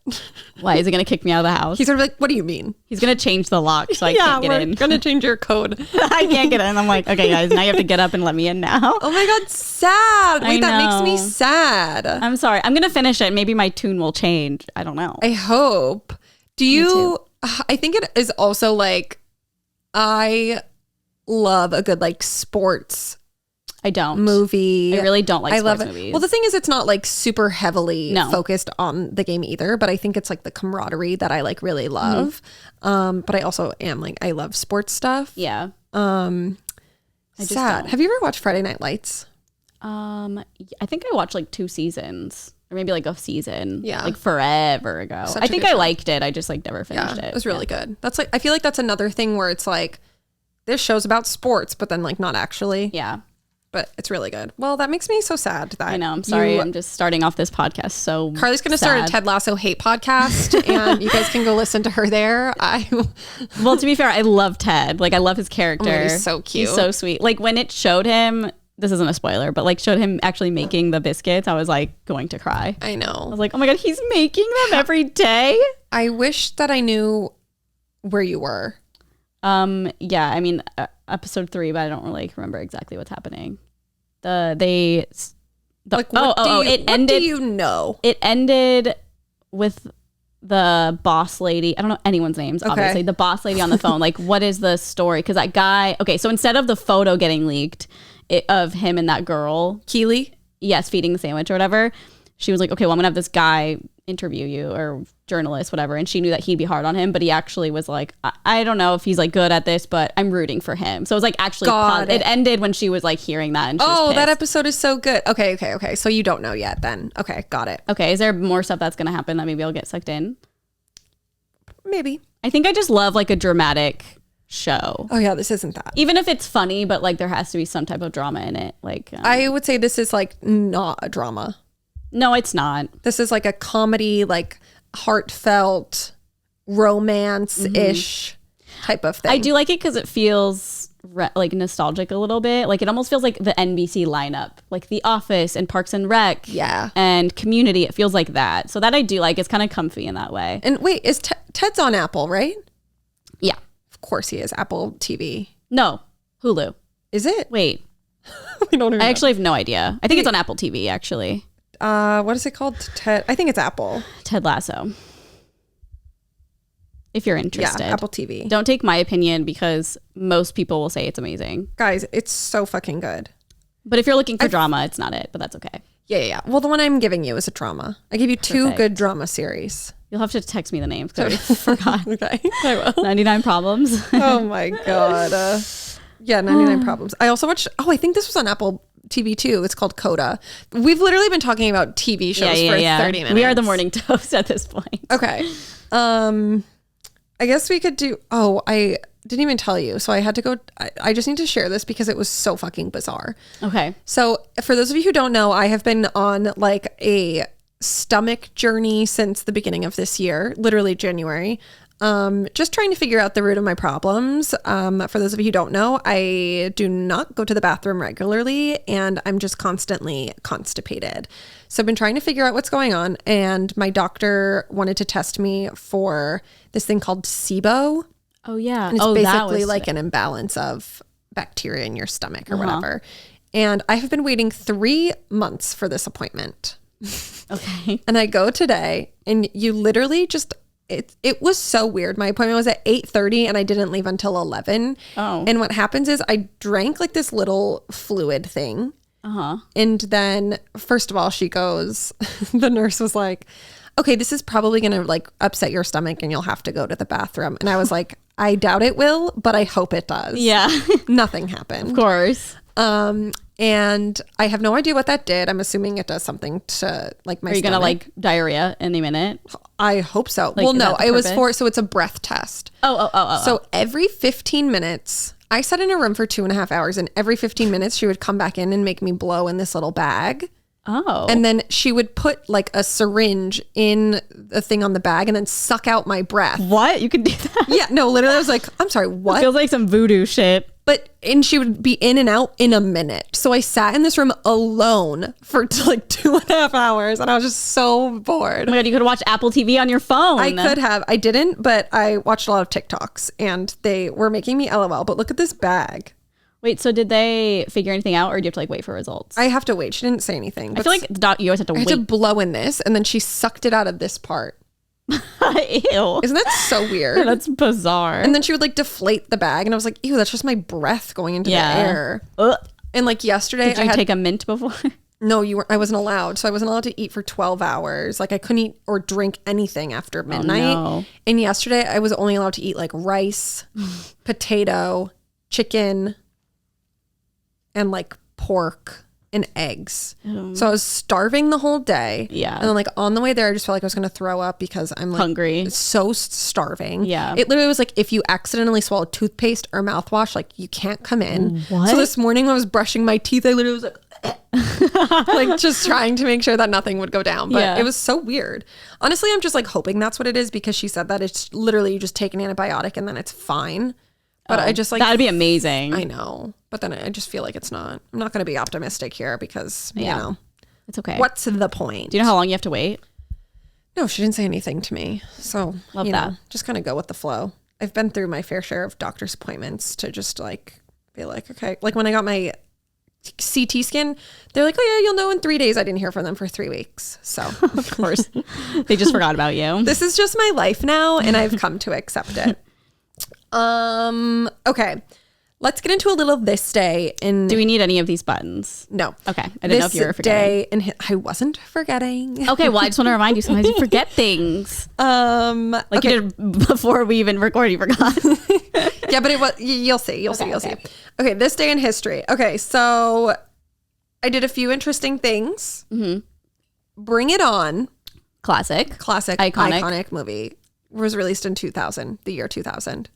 Speaker 1: Why is he gonna kick me out of the house?
Speaker 2: He's gonna be like, what do you mean?
Speaker 1: He's gonna change the lock so I can't get in.
Speaker 2: We're gonna change your code.
Speaker 1: I can't get in. I'm like, okay, guys, now you have to get up and let me in now.
Speaker 2: Oh my God, sad. Wait, that makes me sad.
Speaker 1: I'm sorry. I'm gonna finish it. Maybe my tune will change. I don't know.
Speaker 2: I hope. Do you? I think it is also like, I love a good like sports.
Speaker 1: I don't.
Speaker 2: Movie.
Speaker 1: I really don't like sports movies.
Speaker 2: Well, the thing is, it's not like super heavily focused on the game either, but I think it's like the camaraderie that I like really love. But I also am like, I love sports stuff.
Speaker 1: Yeah.
Speaker 2: Sad. Have you ever watched Friday Night Lights?
Speaker 1: I think I watched like 2 seasons. Or maybe like a season.
Speaker 2: Yeah.
Speaker 1: Like forever ago. I think I liked it. I just like never finished it.
Speaker 2: It was really good. That's like, I feel like that's another thing where it's like, this show's about sports, but then like not actually.
Speaker 1: Yeah.
Speaker 2: but it's really good. Well, that makes me so sad that
Speaker 1: I know. I'm sorry. I'm just starting off this podcast. So
Speaker 2: Carly's going to start a Ted Lasso hate podcast, and you guys can go listen to her there.
Speaker 1: Well, to be fair, I love Ted. Like, I love his character.
Speaker 2: Oh, he's so cute.
Speaker 1: He's so sweet. Like, when it showed him, this isn't a spoiler, but like showed him actually making the biscuits, I was like going to cry.
Speaker 2: I know.
Speaker 1: I was like, oh my God, he's making them every day.
Speaker 2: I wish that I knew where you were.
Speaker 1: Yeah, I mean, episode 3, but I don't really remember exactly what's happening. What do you know? It ended with the boss lady. I don't know anyone's names, obviously. The boss lady on the phone. Like, what is the story? Because that guy, so instead of the photo getting leaked of him and that girl,
Speaker 2: Keely,
Speaker 1: yes, feeding the sandwich or whatever, she was like, okay, well, I'm gonna have this guy interview you, or journalist, whatever. And she knew that he'd be hard on him, but he actually was like, I don't know if he's like good at this, but I'm rooting for him. So it was like actually it ended when she was like hearing that, and she was pissed.
Speaker 2: That episode is so good. Okay. So you don't know yet then. Okay, got it.
Speaker 1: Okay, is there more stuff that's gonna happen that maybe I'll get sucked in?
Speaker 2: Maybe.
Speaker 1: I think I just love like a dramatic show.
Speaker 2: Oh yeah, this isn't that.
Speaker 1: Even if it's funny, but like there has to be some type of drama in it. Like
Speaker 2: I would say this is like not a drama.
Speaker 1: No, it's not. This
Speaker 2: is like a comedy, like heartfelt, romance-ish type of thing.
Speaker 1: I do like it because it feels like nostalgic a little bit. Like it almost feels like the NBC lineup, like The Office and Parks and Rec, and Community. It feels like that. So that I do like. It's kind of comfy in that way.
Speaker 2: And wait, is Ted's on Apple, right?
Speaker 1: Yeah,
Speaker 2: of course he is. Apple TV.
Speaker 1: No, Hulu.
Speaker 2: Is it?
Speaker 1: Wait,
Speaker 2: we don't.
Speaker 1: I actually have no idea. I think it's on Apple TV actually.
Speaker 2: What is it called? Ted. I think it's Apple.
Speaker 1: Ted Lasso. If you're interested.
Speaker 2: Yeah, Apple TV.
Speaker 1: Don't take my opinion because most people will say it's amazing.
Speaker 2: Guys, it's so fucking good.
Speaker 1: But if you're looking for drama, it's not it, but that's okay.
Speaker 2: Yeah. Well, the one I'm giving you is a drama. I gave you 2 good drama series.
Speaker 1: You'll have to text me the names because I forgot.
Speaker 2: Okay, I will.
Speaker 1: 99 Problems.
Speaker 2: Oh my God. 99 Problems. I also watched, I think this was on Apple TV too. It's called Coda. We've literally been talking about TV shows for 30 minutes.
Speaker 1: We are the morning toast at this point.
Speaker 2: Okay. I guess we could do, I didn't even tell you. So I had to go, I just need to share this because it was so fucking bizarre.
Speaker 1: Okay.
Speaker 2: So for those of you who don't know, I have been on like a stomach journey since the beginning of this year, literally January. Just trying to figure out the root of my problems. For those of you who don't know, I do not go to the bathroom regularly and I'm just constantly constipated. So I've been trying to figure out what's going on, and my doctor wanted to test me for this thing called SIBO.
Speaker 1: Oh yeah.
Speaker 2: And it's basically like an imbalance of bacteria in your stomach or whatever. And I have been waiting 3 months for this appointment.
Speaker 1: Okay.
Speaker 2: And I go today, and you literally just, it was so weird. My appointment was at 8:30 and I didn't leave until 11.
Speaker 1: Oh.
Speaker 2: And what happens is I drank like this little fluid thing. And then first of all, she goes, the nurse was like, okay, this is probably going to like upset your stomach and you'll have to go to the bathroom. And I was like, I doubt it will, but I hope it does.
Speaker 1: Yeah.
Speaker 2: Nothing happened.
Speaker 1: Of course.
Speaker 2: And I have no idea what that did. I'm assuming it does something to like my stomach. Are you
Speaker 1: going to like diarrhea any minute?
Speaker 2: I hope so. Like, well, no, it was so it's a breath test.
Speaker 1: Oh.
Speaker 2: So every 15 minutes, I sat in a room for 2.5 hours, and every 15 minutes she would come back in and make me blow in this little bag.
Speaker 1: Oh.
Speaker 2: And then she would put like a syringe in the thing on the bag and then suck out my breath.
Speaker 1: What? You could do that?
Speaker 2: Yeah, no, literally I was like, I'm sorry, what?
Speaker 1: It feels like some voodoo shit.
Speaker 2: And she would be in and out in a minute. So I sat in this room alone for like 2.5 hours, and I was just so bored.
Speaker 1: Oh my God, you could watch Apple TV on your phone.
Speaker 2: I could have. I didn't, but I watched a lot of TikToks and they were making me LOL. But look at this bag.
Speaker 1: Wait, so did they figure anything out, or do you have to like wait for results?
Speaker 2: I have to wait. She didn't say anything.
Speaker 1: I feel like you always have to wait.
Speaker 2: I had to blow in this, and then she sucked it out of this part.
Speaker 1: Ew.
Speaker 2: Isn't that so weird?
Speaker 1: That's bizarre.
Speaker 2: And then she would like deflate the bag, and I was like, ew, that's just my breath going into the air. And like yesterday,
Speaker 1: did you take a mint before?
Speaker 2: No, I wasn't allowed. So I wasn't allowed to eat for 12 hours. Like I couldn't eat or drink anything after midnight.
Speaker 1: Oh, no.
Speaker 2: And yesterday I was only allowed to eat like rice, potato, chicken, and like pork. and eggs. So I was starving the whole day.
Speaker 1: Yeah.
Speaker 2: And then like on the way there, I just felt like I was going to throw up because I'm like
Speaker 1: hungry.
Speaker 2: So starving.
Speaker 1: Yeah.
Speaker 2: It literally was like if you accidentally swallowed toothpaste or mouthwash, like you can't come in.
Speaker 1: What?
Speaker 2: So this morning when I was brushing my teeth, I literally was like, like just trying to make sure that nothing would go down. But it was so weird. Honestly, I'm just like hoping that's what it is because she said that it's literally you just take an antibiotic and then it's fine. But I just like
Speaker 1: that'd be amazing.
Speaker 2: I know. But then I just feel like it's not. I'm not going to be optimistic here because, you know.
Speaker 1: It's okay.
Speaker 2: What's the point?
Speaker 1: Do you know how long you have to wait?
Speaker 2: No, she didn't say anything to me. So,
Speaker 1: Love
Speaker 2: you
Speaker 1: that.
Speaker 2: know, just kind of go with the flow. I've been through my fair share of doctor's appointments to just like be like, okay. Like when I got my CT scan, they're like, oh yeah, you'll know in 3 days. I didn't hear from them for 3 weeks. So
Speaker 1: Of course. They just forgot about you.
Speaker 2: this is just my life now and I've come to accept it. Okay. Let's get into a little this day in
Speaker 1: Do we need any of these buttons?
Speaker 2: No.
Speaker 1: Okay. I didn't know if you were forgetting.
Speaker 2: I wasn't forgetting.
Speaker 1: Okay, well I just want to remind you sometimes you forget things. Like you did before we even recorded, you forgot.
Speaker 2: Yeah, but it was you'll see. You'll see. Okay, this day in history. Okay, so I did a few interesting things. Mm-hmm. Bring It On.
Speaker 1: Classic,
Speaker 2: Iconic movie. Was released in 2000, the year 2000.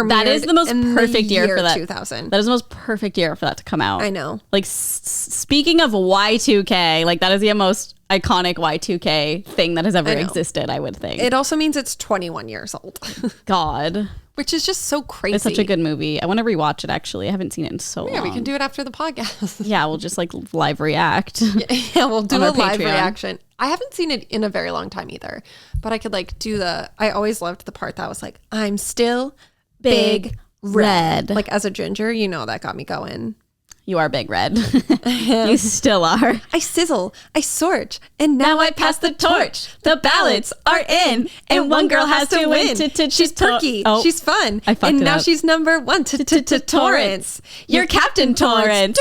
Speaker 1: That is the most perfect year for that.
Speaker 2: 2000.
Speaker 1: That is the most perfect year for that to come out.
Speaker 2: I know.
Speaker 1: Like speaking of Y2K, like that is the most iconic Y2K thing that has ever existed, I would think.
Speaker 2: It also means it's 21 years old.
Speaker 1: God.
Speaker 2: Which is just so crazy.
Speaker 1: It's such a good movie. I want to rewatch it actually. I haven't seen it in so long.
Speaker 2: Yeah, we can do it after the podcast.
Speaker 1: Yeah, we'll just like live react.
Speaker 2: Yeah, we'll do a live
Speaker 1: Patreon.
Speaker 2: reaction. I haven't seen it in a very long time either. But I could like do I always loved the part that was like, I'm still big red. Like as a ginger, you know, that got me going.
Speaker 1: You are big red. You still are.
Speaker 2: I sizzle, I sort, and now I pass the torch. The ballots are in, and one girl has to win. She's perky, she's fun, and now she's number one. Torrance.
Speaker 1: You're Captain Torrance.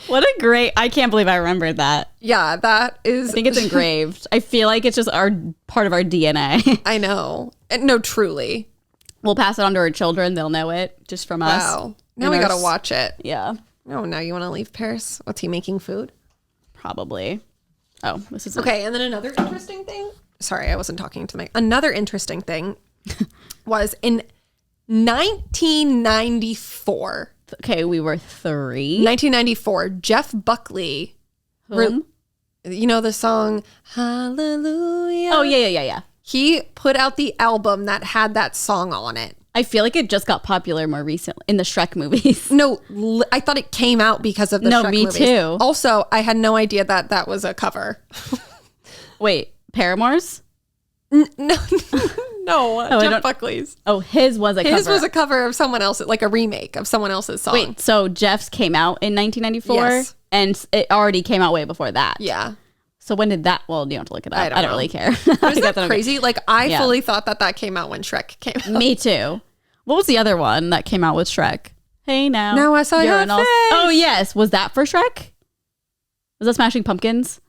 Speaker 1: What a great, I can't believe I remembered that.
Speaker 2: Yeah, that is.
Speaker 1: I think it's engraved. I feel like it's just part of our DNA.
Speaker 2: I know. No, truly.
Speaker 1: We'll pass it on to our children. They'll know it just from us.
Speaker 2: Wow. Now we got to watch it.
Speaker 1: Yeah.
Speaker 2: Oh, now you want to leave Paris? What's he making food?
Speaker 1: Probably. Oh, this is
Speaker 2: okay. And then another interesting thing. Sorry, I wasn't talking to my. Another interesting thing was in 1994.
Speaker 1: Okay, we were 3.
Speaker 2: 1994. Jeff Buckley.
Speaker 1: Whom?
Speaker 2: You know the song Hallelujah?
Speaker 1: Oh, yeah.
Speaker 2: He put out the album that had that song on it.
Speaker 1: I feel like it just got popular more recently in the Shrek movies.
Speaker 2: No, I thought it came out because of the Shrek movies.
Speaker 1: No, me too.
Speaker 2: Also, I had no idea that was a cover.
Speaker 1: Wait, Paramore's?
Speaker 2: No, Jeff Buckley's.
Speaker 1: Oh, his was a cover.
Speaker 2: His was a cover of someone else, like a remake of someone else's song.
Speaker 1: Wait, so Jeff's came out in 1994?
Speaker 2: Yes.
Speaker 1: And it already came out way before that.
Speaker 2: Yeah.
Speaker 1: So when did that? Well, you don't have to look it up. I don't really care.
Speaker 2: Isn't that crazy? Like I fully thought that came out when Shrek came out.
Speaker 1: Me too. What was the other one that came out with Shrek? Hey now.
Speaker 2: Now I saw your face.
Speaker 1: Oh yes. Was that for Shrek? Was that Smashing Pumpkins?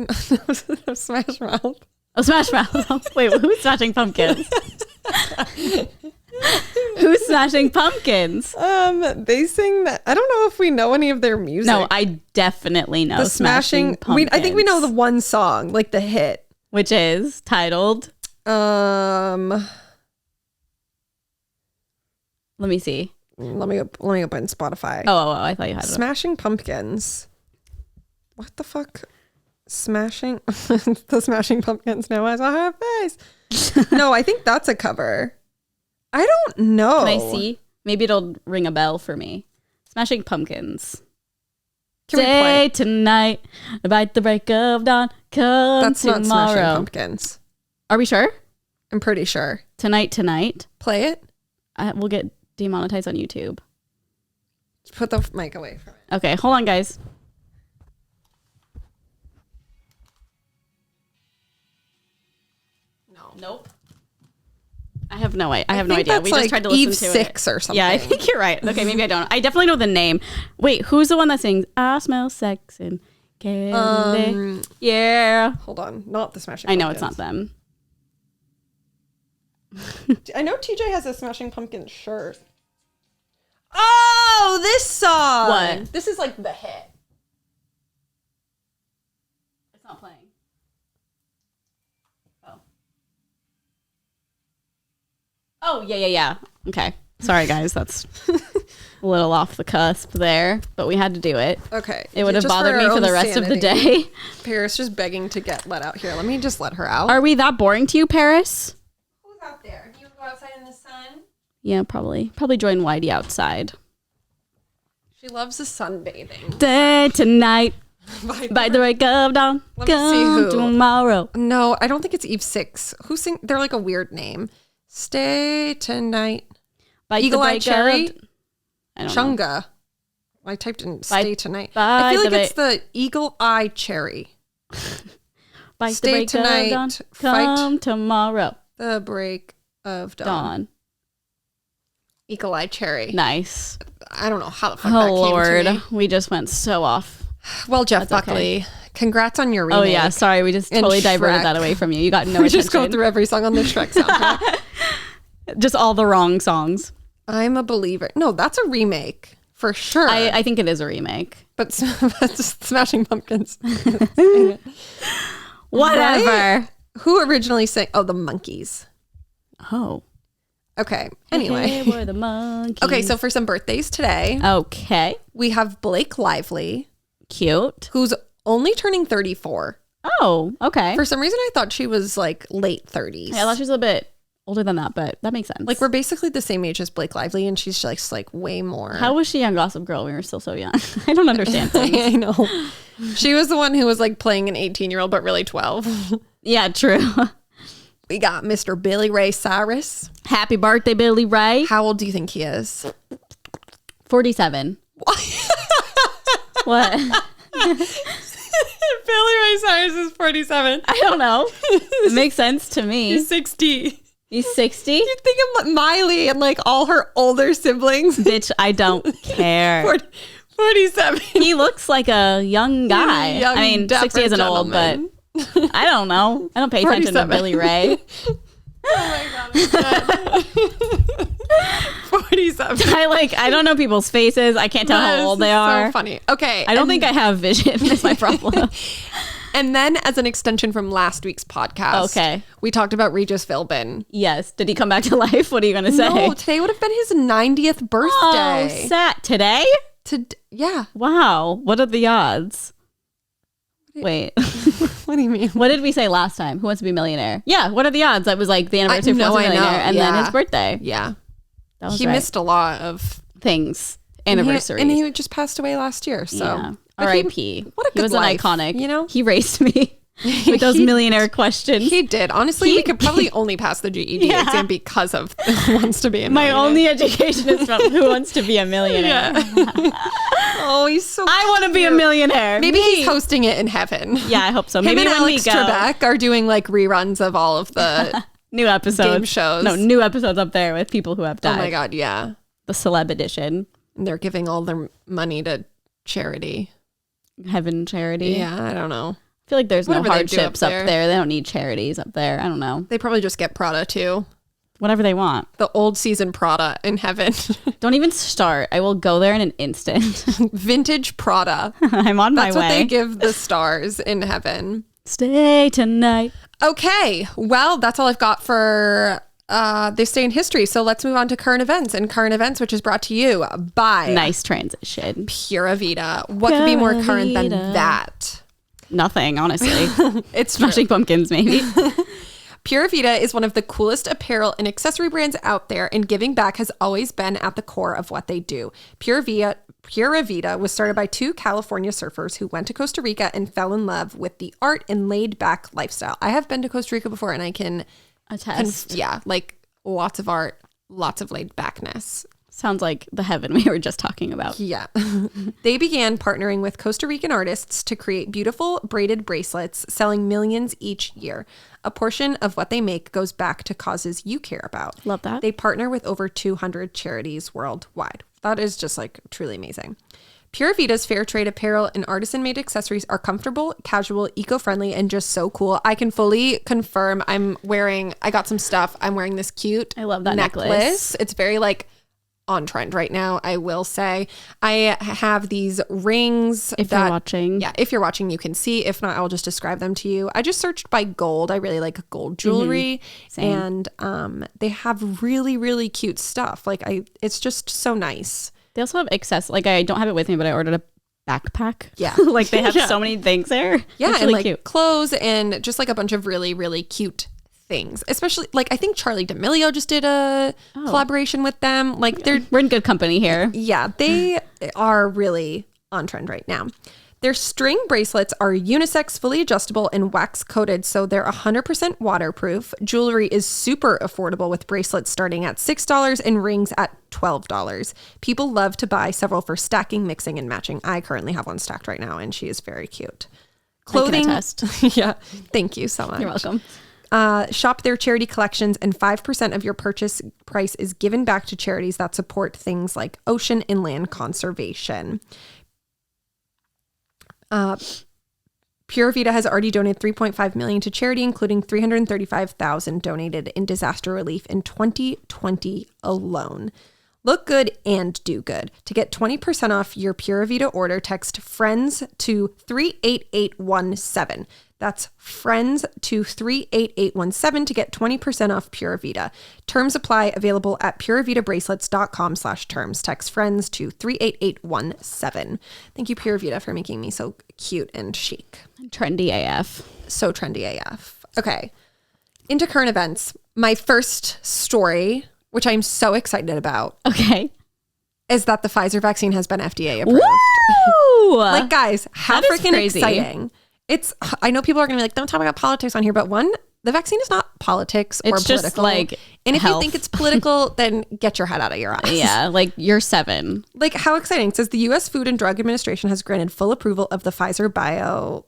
Speaker 2: Smash Mouth.
Speaker 1: Oh, Smash Mouth. Wait, who's Smashing Pumpkins? Who's Smashing Pumpkins?
Speaker 2: They sing that. I don't know if we know any of their music.
Speaker 1: No, I definitely know the Smashing Pumpkins.
Speaker 2: I think we know the one song, like the hit,
Speaker 1: which is titled. Let me see.
Speaker 2: Let me open Spotify.
Speaker 1: Oh, I thought you had it.
Speaker 2: Smashing Pumpkins. What the fuck? Smashing the Smashing Pumpkins. Now I saw her face. No, I think that's a cover. I don't know.
Speaker 1: Can I see? Maybe it'll ring a bell for me. Smashing Pumpkins. Day tonight, about the break of dawn, come
Speaker 2: that's
Speaker 1: tomorrow.
Speaker 2: Not Smashing Pumpkins.
Speaker 1: Are we sure?
Speaker 2: I'm pretty sure.
Speaker 1: Tonight.
Speaker 2: Play it.
Speaker 1: We'll get demonetized on YouTube.
Speaker 2: Just put the mic away from it.
Speaker 1: Okay, hold on, guys.
Speaker 2: No.
Speaker 1: Nope. I have no idea. We just tried to listen
Speaker 2: Eve
Speaker 1: to
Speaker 2: 6 or something.
Speaker 1: Yeah, I think you're right. Okay, maybe I don't. I definitely know the name. Wait, who's the one that sings I smell sex and candy? Yeah.
Speaker 2: Hold on. Not the Smashing
Speaker 1: Pumpkins. I know
Speaker 2: Pumpkins.
Speaker 1: it's not them.
Speaker 2: I know TJ has a Smashing Pumpkins shirt. Oh! Oh, this song.
Speaker 1: What?
Speaker 2: This is like the hit.
Speaker 1: It's not playing. Oh, yeah. Okay. Sorry, guys. That's a little off the cusp there, but we had to do it.
Speaker 2: Okay.
Speaker 1: It would have bothered me for the rest of the day.
Speaker 2: Paris just begging to get let out here. Let me just let her out.
Speaker 1: Are we that boring to you, Paris?
Speaker 2: Who's out there? You go outside in the sun?
Speaker 1: Yeah, probably. Probably join Whitey outside.
Speaker 2: She loves the sunbathing.
Speaker 1: Day to night. By the break of dawn.
Speaker 2: Let me see who.
Speaker 1: Tomorrow.
Speaker 2: No, I don't think it's Eve 6. Who sing? They're like a weird name. Stay tonight. Eagle Eye Cherry.
Speaker 1: I don't know.
Speaker 2: Chunga. I typed in stay tonight.
Speaker 1: I
Speaker 2: feel like it's the Eagle Eye Cherry.
Speaker 1: By
Speaker 2: stay
Speaker 1: the break
Speaker 2: tonight.
Speaker 1: Of dawn, come
Speaker 2: fight
Speaker 1: tomorrow.
Speaker 2: the break of dawn. Eagle Eye Cherry.
Speaker 1: Nice.
Speaker 2: I don't know how the fuck that came
Speaker 1: Lord.
Speaker 2: to me.
Speaker 1: We just went so off.
Speaker 2: Well, Jeff
Speaker 1: That's
Speaker 2: Buckley, congrats on your remake.
Speaker 1: Oh, yeah. Sorry. We just totally diverted that away from you. You got no
Speaker 2: We
Speaker 1: attention.
Speaker 2: just go through every song on the Shrek soundtrack.
Speaker 1: Just all the wrong songs.
Speaker 2: I'm a believer. No, that's a remake for sure.
Speaker 1: I think it is a remake.
Speaker 2: But Smashing Pumpkins.
Speaker 1: Whatever.
Speaker 2: Right? Who originally sang? Oh, the Monkees.
Speaker 1: Oh.
Speaker 2: Okay. Anyway.
Speaker 1: Hey, we're the monkeys.
Speaker 2: Okay, so for some birthdays today,
Speaker 1: Okay.
Speaker 2: we have Blake Lively,
Speaker 1: Cute.
Speaker 2: who's only turning 34.
Speaker 1: Oh, okay.
Speaker 2: For some reason, I thought she was like late 30s.
Speaker 1: I thought she was a bit older than that, but that makes sense.
Speaker 2: Like we're basically the same age as Blake Lively, and she's just like way more.
Speaker 1: How was she on Gossip Girl when we were still so young? I don't understand things.
Speaker 2: I know. She was the one who was like playing an 18-year-old, but really 12.
Speaker 1: Yeah, true.
Speaker 2: We got Mr. Billy Ray Cyrus.
Speaker 1: Happy birthday, Billy Ray.
Speaker 2: How old do you think he is?
Speaker 1: 47. What?
Speaker 2: Billy Ray Cyrus is 47.
Speaker 1: I don't know. It makes sense to me.
Speaker 2: He's 60.
Speaker 1: He's 60?
Speaker 2: You think of Miley and like all her older siblings.
Speaker 1: Bitch, I don't care.
Speaker 2: 47.
Speaker 1: He looks like a young guy.
Speaker 2: Young,
Speaker 1: I mean, 60 isn't old, but I don't know. I don't pay attention to Billy Ray.
Speaker 2: Oh my God. 47.
Speaker 1: I don't know people's faces. I can't tell how old they are.
Speaker 2: So funny. Okay.
Speaker 1: I don't think I have vision. Is my problem.
Speaker 2: And then as an extension from last week's podcast,
Speaker 1: Okay.
Speaker 2: we talked about Regis Philbin.
Speaker 1: Yes. Did he come back to life? What are you going to say?
Speaker 2: No, today would have been his 90th birthday.
Speaker 1: Oh, sad. Today?
Speaker 2: Yeah.
Speaker 1: Wow. What are the odds? Wait.
Speaker 2: What do you mean?
Speaker 1: What did we say last time? Who Wants to Be a Millionaire? Yeah. What are the odds? That was like the anniversary of Who Wants to Be a Millionaire and then his birthday.
Speaker 2: Yeah.
Speaker 1: That was
Speaker 2: he missed a lot of
Speaker 1: things. Anniversaries.
Speaker 2: And he just passed away last year. So
Speaker 1: yeah. R.I.P.
Speaker 2: What a good
Speaker 1: He was
Speaker 2: life,
Speaker 1: an iconic.
Speaker 2: You know?
Speaker 1: He raised me with those millionaire questions.
Speaker 2: He did. Honestly, we could probably only pass the GED exam because of Who Wants to Be a Millionaire.
Speaker 1: My only education is from Who Wants to Be a Millionaire.
Speaker 2: Yeah. Oh, he's so
Speaker 1: I want to be a millionaire.
Speaker 2: Maybe he's hosting it in heaven.
Speaker 1: Yeah, I hope so.
Speaker 2: Him
Speaker 1: Maybe
Speaker 2: and
Speaker 1: when
Speaker 2: Alex
Speaker 1: we go.
Speaker 2: Trebek are doing like reruns of all of the
Speaker 1: New episodes.
Speaker 2: game shows.
Speaker 1: No, new episodes up there with people who have died.
Speaker 2: Oh my God, yeah.
Speaker 1: The celeb edition.
Speaker 2: And they're giving all their money to charity.
Speaker 1: Heaven charity.
Speaker 2: Yeah, I don't know.
Speaker 1: I feel like there's
Speaker 2: Whatever
Speaker 1: no
Speaker 2: they do
Speaker 1: hardships up there. They don't need charities up there. I don't know.
Speaker 2: They probably just get Prada too.
Speaker 1: Whatever they want.
Speaker 2: The old season Prada in heaven.
Speaker 1: Don't even start. I will go there in an instant.
Speaker 2: Vintage Prada.
Speaker 1: I'm on my way.
Speaker 2: That's what they give the stars in heaven.
Speaker 1: Stay tonight.
Speaker 2: Okay. Well, that's all I've got for This Day in History. So let's move on to current events. And current events, which is brought to you by
Speaker 1: Nice transition.
Speaker 2: Pura Vida. What could be more current than that?
Speaker 1: Nothing, honestly.
Speaker 2: It's
Speaker 1: Smashing Pumpkins, maybe.
Speaker 2: Pura Vida is one of the coolest apparel and accessory brands out there, and giving back has always been at the core of what they do. Pura Vida was started by two California surfers who went to Costa Rica and fell in love with the art and laid back lifestyle. I have been to Costa Rica before and I can
Speaker 1: attest.
Speaker 2: Yeah, like lots of art, lots of laid backness.
Speaker 1: Sounds like the heaven we were just talking about.
Speaker 2: Yeah. They began partnering with Costa Rican artists to create beautiful braided bracelets, selling millions each year. A portion of what they make goes back to causes you care about.
Speaker 1: Love that.
Speaker 2: They partner with over 200 charities worldwide. That is just like truly amazing. Pura Vida's fair trade apparel and artisan-made accessories are comfortable, casual, eco-friendly, and just so cool. I can fully confirm I got some stuff. I'm wearing this cute
Speaker 1: I love that necklace.
Speaker 2: It's very like on trend right now, I will say. I have these rings.
Speaker 1: If you're watching.
Speaker 2: Yeah, if you're watching, you can see. If not, I'll just describe them to you. I just searched by gold. I really like gold jewelry.
Speaker 1: Same.
Speaker 2: And they have really, really cute stuff. Like, it's just so nice.
Speaker 1: They also have like, I don't have it with me, but I ordered a backpack.
Speaker 2: Yeah.
Speaker 1: Like, they have so many things there.
Speaker 2: Yeah,
Speaker 1: it's
Speaker 2: really
Speaker 1: and
Speaker 2: like
Speaker 1: cute.
Speaker 2: Clothes and just like a bunch of really, really cute things. Especially, like, I think Charli D'Amelio just did a collaboration with them. Like,
Speaker 1: we're in good company here.
Speaker 2: Yeah, they are really on trend right now. Their string bracelets are unisex, fully adjustable, and wax coated, so they're 100% waterproof. Jewelry is super affordable with bracelets starting at $6 and rings at $12. People love to buy several for stacking, mixing, and matching. I currently have one stacked right now, and she is very cute. Clothing.
Speaker 1: I can attest.
Speaker 2: Yeah, thank you so much.
Speaker 1: You're welcome.
Speaker 2: Shop their charity collections, and 5% of your purchase price is given back to charities that support things like ocean and land conservation. Pura Vida has already donated $3.5 million to charity, including $335,000 donated in disaster relief in 2020 alone. Look good and do good. To get 20% off your Pura Vida order, text FRIENDS to 38817. That's FRIENDS to 38817 to get 20% off Pura Vida. Terms apply. Available at puravitabracelets.com/terms. Text FRIENDS to 38817. Thank you, Pura Vida, for making me so cute and chic.
Speaker 1: Trendy AF.
Speaker 2: So trendy AF. Okay. Into current events. My first story, which I'm so excited about.
Speaker 1: Okay.
Speaker 2: Is that the Pfizer vaccine has been FDA approved.
Speaker 1: Woo!
Speaker 2: Like, guys, how freaking
Speaker 1: crazy.
Speaker 2: exciting. I know people are going to be like, don't talk about politics on here, but the vaccine is not politics or political.
Speaker 1: Just like
Speaker 2: and if
Speaker 1: health.
Speaker 2: you think it's political, then get your head out of your ass.
Speaker 1: Yeah, like you're 7.
Speaker 2: Like, how exciting. It says the U.S. Food and Drug Administration has granted full approval of the Pfizer BioNTech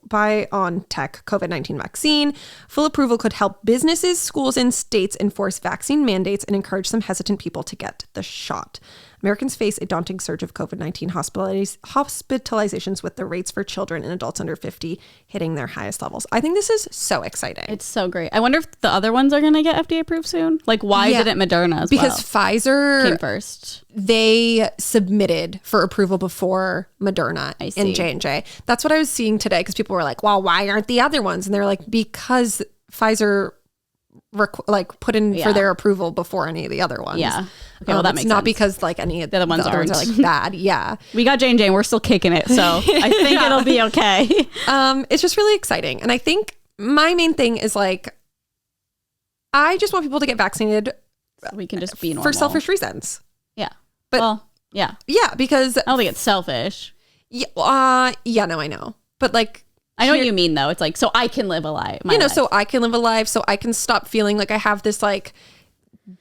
Speaker 2: COVID-19 vaccine. Full approval could help businesses, schools, and states enforce vaccine mandates and encourage some hesitant people to get the shot. Americans face a daunting surge of COVID-19 hospitalizations, with the rates for children and adults under 50 hitting their highest levels. I think this is so exciting.
Speaker 1: It's so great. I wonder if the other ones are going to get FDA approved soon. Like, why didn't Moderna as
Speaker 2: because
Speaker 1: well?
Speaker 2: Pfizer
Speaker 1: came first.
Speaker 2: They submitted for approval before Moderna and J&J. That's what I was seeing today, because people were like, well, why aren't the other ones? And they're like, because Pfizer put in for their approval before any of the other ones.
Speaker 1: Yeah. Okay, well, that makes sense.
Speaker 2: Not because like any of
Speaker 1: the other ones
Speaker 2: are like bad. Yeah.
Speaker 1: We got J&J and we're still kicking it. So I think it'll be okay.
Speaker 2: It's just really exciting. And I think my main thing is like, I just want people to get vaccinated.
Speaker 1: So we can just be normal.
Speaker 2: For selfish reasons.
Speaker 1: Yeah.
Speaker 2: But
Speaker 1: well, yeah.
Speaker 2: Yeah, because
Speaker 1: I don't think it's selfish.
Speaker 2: Yeah, no, I know. But like,
Speaker 1: I know what you mean, though. It's like, so I can live a life.
Speaker 2: So I can live a life, so I can stop feeling like I have this like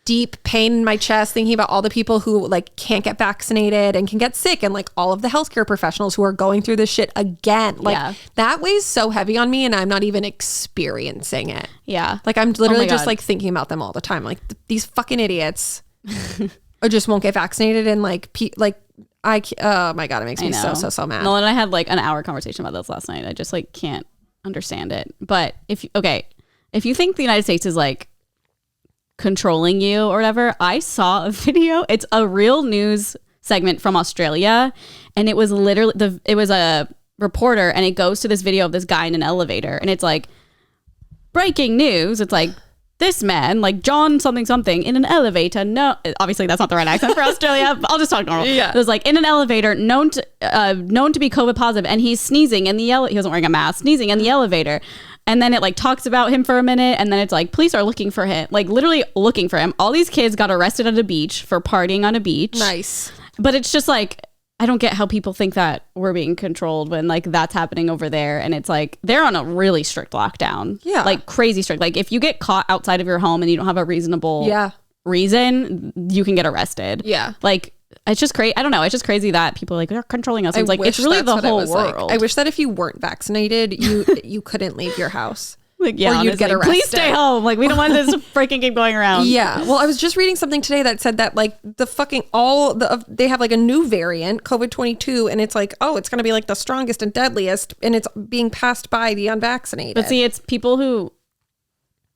Speaker 2: deep pain in my chest thinking about all the people who like can't get vaccinated and can get sick, and like all of the healthcare professionals who are going through this shit again. Like that weighs so heavy on me, and I'm not even experiencing it.
Speaker 1: Yeah.
Speaker 2: Like I'm literally just like thinking about them all the time. Like these fucking idiots or just won't get vaccinated, and oh my God, it makes me so mad.
Speaker 1: Nolan and I had like an hour conversation about this last night. I just like can't understand it. But if you think the United States is like controlling you or whatever, I saw a video. It's a real news segment from Australia, and it was literally it was a reporter, and it goes to this video of this guy in an elevator, and it's like breaking news. It's like, this man, like John something in an elevator. No, obviously that's not the right accent for Australia. But I'll just talk normal. Yeah. It was like in an elevator, known to be COVID positive, and he's sneezing in the he wasn't wearing a mask, sneezing in the elevator. And then it like talks about him for a minute, and then it's like police are looking for him, like literally looking for him. All these kids got arrested at a beach for partying on a beach.
Speaker 2: Nice.
Speaker 1: But it's just like, I don't get how people think that we're being controlled when like that's happening over there. And it's like, they're on a really strict lockdown.
Speaker 2: Yeah.
Speaker 1: Like crazy strict. Like if you get caught outside of your home and you don't have a reasonable reason, you can get arrested.
Speaker 2: Yeah.
Speaker 1: Like it's just crazy. I don't know. It's just crazy that people are like, they're controlling us. It's like, it's really the whole world.
Speaker 2: Like. I wish that if you weren't vaccinated, you couldn't leave your house.
Speaker 1: Like, yeah, or you'd get arrested. Please stay home. Like, we don't want this freaking game going around.
Speaker 2: Yeah. Well, I was just reading something today that said that like they have like a new variant, COVID-22, and it's like, oh, it's going to be like the strongest and deadliest, and it's being passed by the unvaccinated.
Speaker 1: But see, it's people who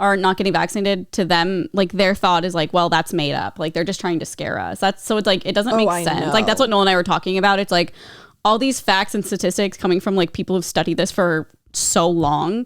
Speaker 1: are not getting vaccinated, to them, like their thought is like, well, that's made up. Like they're just trying to scare us. So it's like, it doesn't make sense. Like that's what Noel and I were talking about. It's like all these facts and statistics coming from like people who've studied this for so long.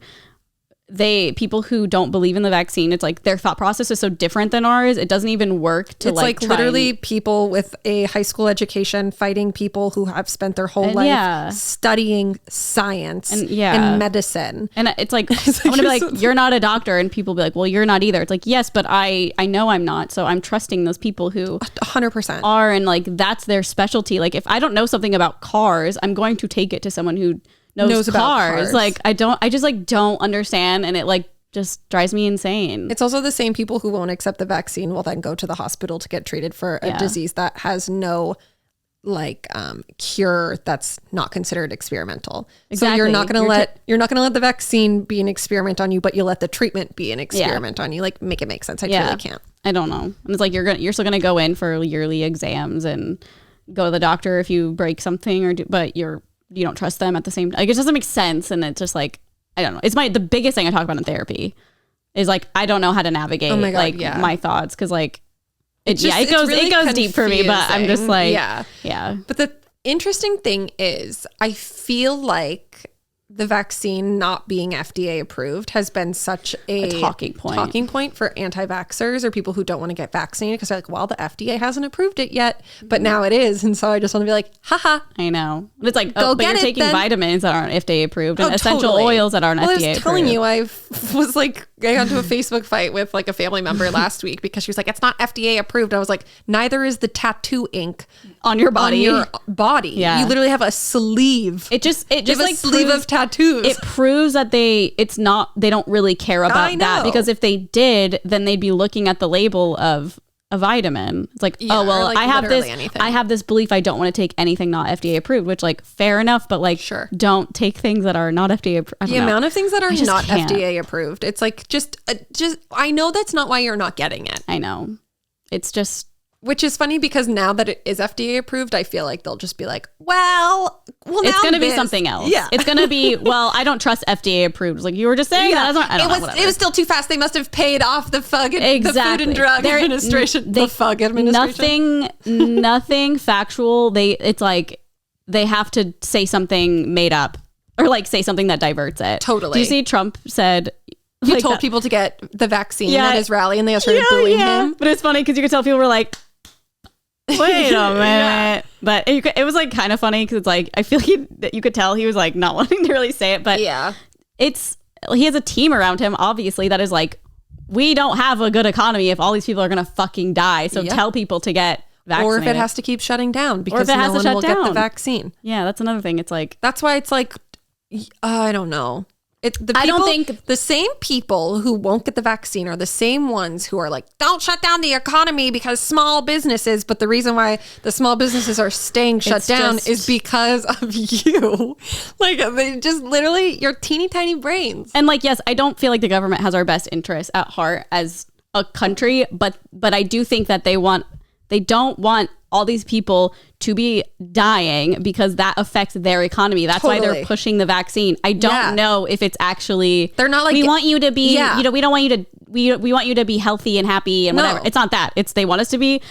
Speaker 1: People who don't believe in the vaccine, it's like their thought process is so different than ours. It doesn't even work to
Speaker 2: it's like literally people with a high school education fighting people who have spent their whole life studying science and medicine.
Speaker 1: And it's like, I'm gonna be like, you're not a doctor, and people be like, well, you're not either. It's like, yes, but I know I'm not, so I'm trusting those people who
Speaker 2: 100%
Speaker 1: are, and like that's their specialty. Like if I don't know something about cars, I'm going to take it to someone who knows about cars. Like I just like don't understand, and it like just drives me insane.
Speaker 2: It's also the same people who won't accept the vaccine will then go to the hospital to get treated for a disease that has no like cure, that's not considered experimental. Exactly. So you're not going to let the vaccine be an experiment on you, but you'll let the treatment be an experiment on you. Like make it make sense. I truly can't.
Speaker 1: I don't know. And it's like you're still going to go in for yearly exams and go to the doctor if you break something but you don't trust them at the same time. Like it doesn't make sense. And it's just like, I don't know. It's the biggest thing I talk about in therapy is like, I don't know how to navigate my thoughts. Cause like, it goes deep for me, but I'm just like, yeah.
Speaker 2: But the interesting thing is I feel like the vaccine not being FDA approved has been such a
Speaker 1: talking point
Speaker 2: for anti-vaxxers or people who don't want to get vaccinated because they're like, well, the FDA hasn't approved it yet, but now it is. And so I just want to be like, haha.
Speaker 1: I know. But it's like, but you're taking vitamins that aren't FDA approved and essential oils that aren't FDA approved. I was telling
Speaker 2: you, I got into a Facebook fight with like a family member last week because she was like, it's not FDA approved. I was like, neither is the tattoo ink
Speaker 1: on your body.
Speaker 2: Yeah. You literally have a sleeve.
Speaker 1: It just like
Speaker 2: a sleeve of tattoos.
Speaker 1: It proves that they don't really care about that, because if they did, then they'd be looking at the label of a vitamin. It's like, oh well, like I have this belief I don't want to take anything not FDA approved, which like fair enough, but like don't take things that are not FDA approved.
Speaker 2: The amount of things that are not FDA approved, it's like just I know that's not why you're not getting it.
Speaker 1: I know. It's just,
Speaker 2: which is funny because now that it is FDA approved, I feel like they'll just be like, well,
Speaker 1: it's going to be something else. Yeah. It's going to be, well, I don't trust FDA approved. Like you were just saying that.
Speaker 2: It was still too fast. They must have paid off the Food and Drug Administration. The FUG administration.
Speaker 1: Nothing factual. It's like they have to say something made up or like say something that diverts it.
Speaker 2: Totally.
Speaker 1: Do you see Trump said...
Speaker 2: He told people to get the vaccine at his rally and they started booing him.
Speaker 1: But it's funny because you could tell people were like, wait a minute. But it was like kind of funny because it's like, I feel you could tell he was like not wanting to really say it. But he has a team around him, obviously, that is like, we don't have a good economy if all these people are going to fucking die. So tell people to get vaccinated.
Speaker 2: Or if it has to keep shutting down because no one will get the vaccine.
Speaker 1: Yeah, that's another thing. It's like,
Speaker 2: that's why it's like, I don't know. I don't think the same people who won't get the vaccine are the same ones who are like, don't shut down the economy because small businesses. But the reason why the small businesses are staying shut down is because of you. Like they just literally your teeny tiny brains.
Speaker 1: And like, yes, I don't feel like the government has our best interests at heart as a country, but I do think that they don't want all these people to be dying because that affects their economy. That's why they're pushing the vaccine. I don't know if it's actually,
Speaker 2: they're not like,
Speaker 1: we want you to be, we don't want you to, we want you to be healthy and happy and whatever. It's not that. It's they want us to be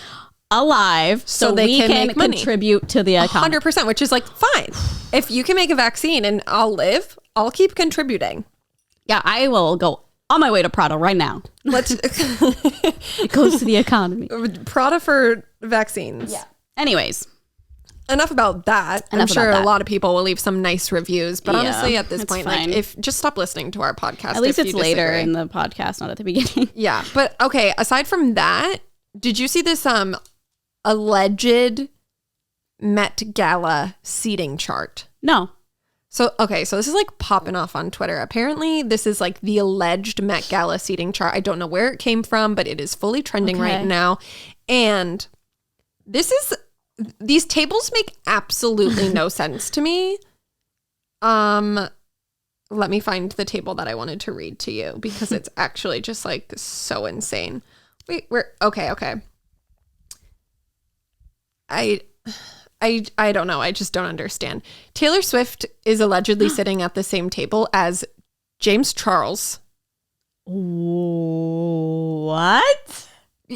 Speaker 1: alive so we can contribute to the economy.
Speaker 2: 100%, which is like, fine. If you can make a vaccine and I'll live, I'll keep contributing.
Speaker 1: Yeah, I will go on my way to Prada right now. It goes to the economy.
Speaker 2: Prada for vaccines.
Speaker 1: Yeah. Anyways.
Speaker 2: Enough about that. I'm sure a lot of people will leave some nice reviews, but honestly at this point,
Speaker 1: fine.
Speaker 2: like just stop listening to our podcast.
Speaker 1: At least it's later in the podcast, not at the beginning.
Speaker 2: Yeah. But okay, aside from that, did you see this alleged Met Gala seating chart?
Speaker 1: No.
Speaker 2: So this is like popping off on Twitter. Apparently, this is like the alleged Met Gala seating chart. I don't know where it came from, but it is fully trending right now. And these tables make absolutely no sense to me. Let me find the table that I wanted to read to you because it's actually just like so insane. Wait, okay. I don't know. I just don't understand. Taylor Swift is allegedly sitting at the same table as James Charles,
Speaker 1: What?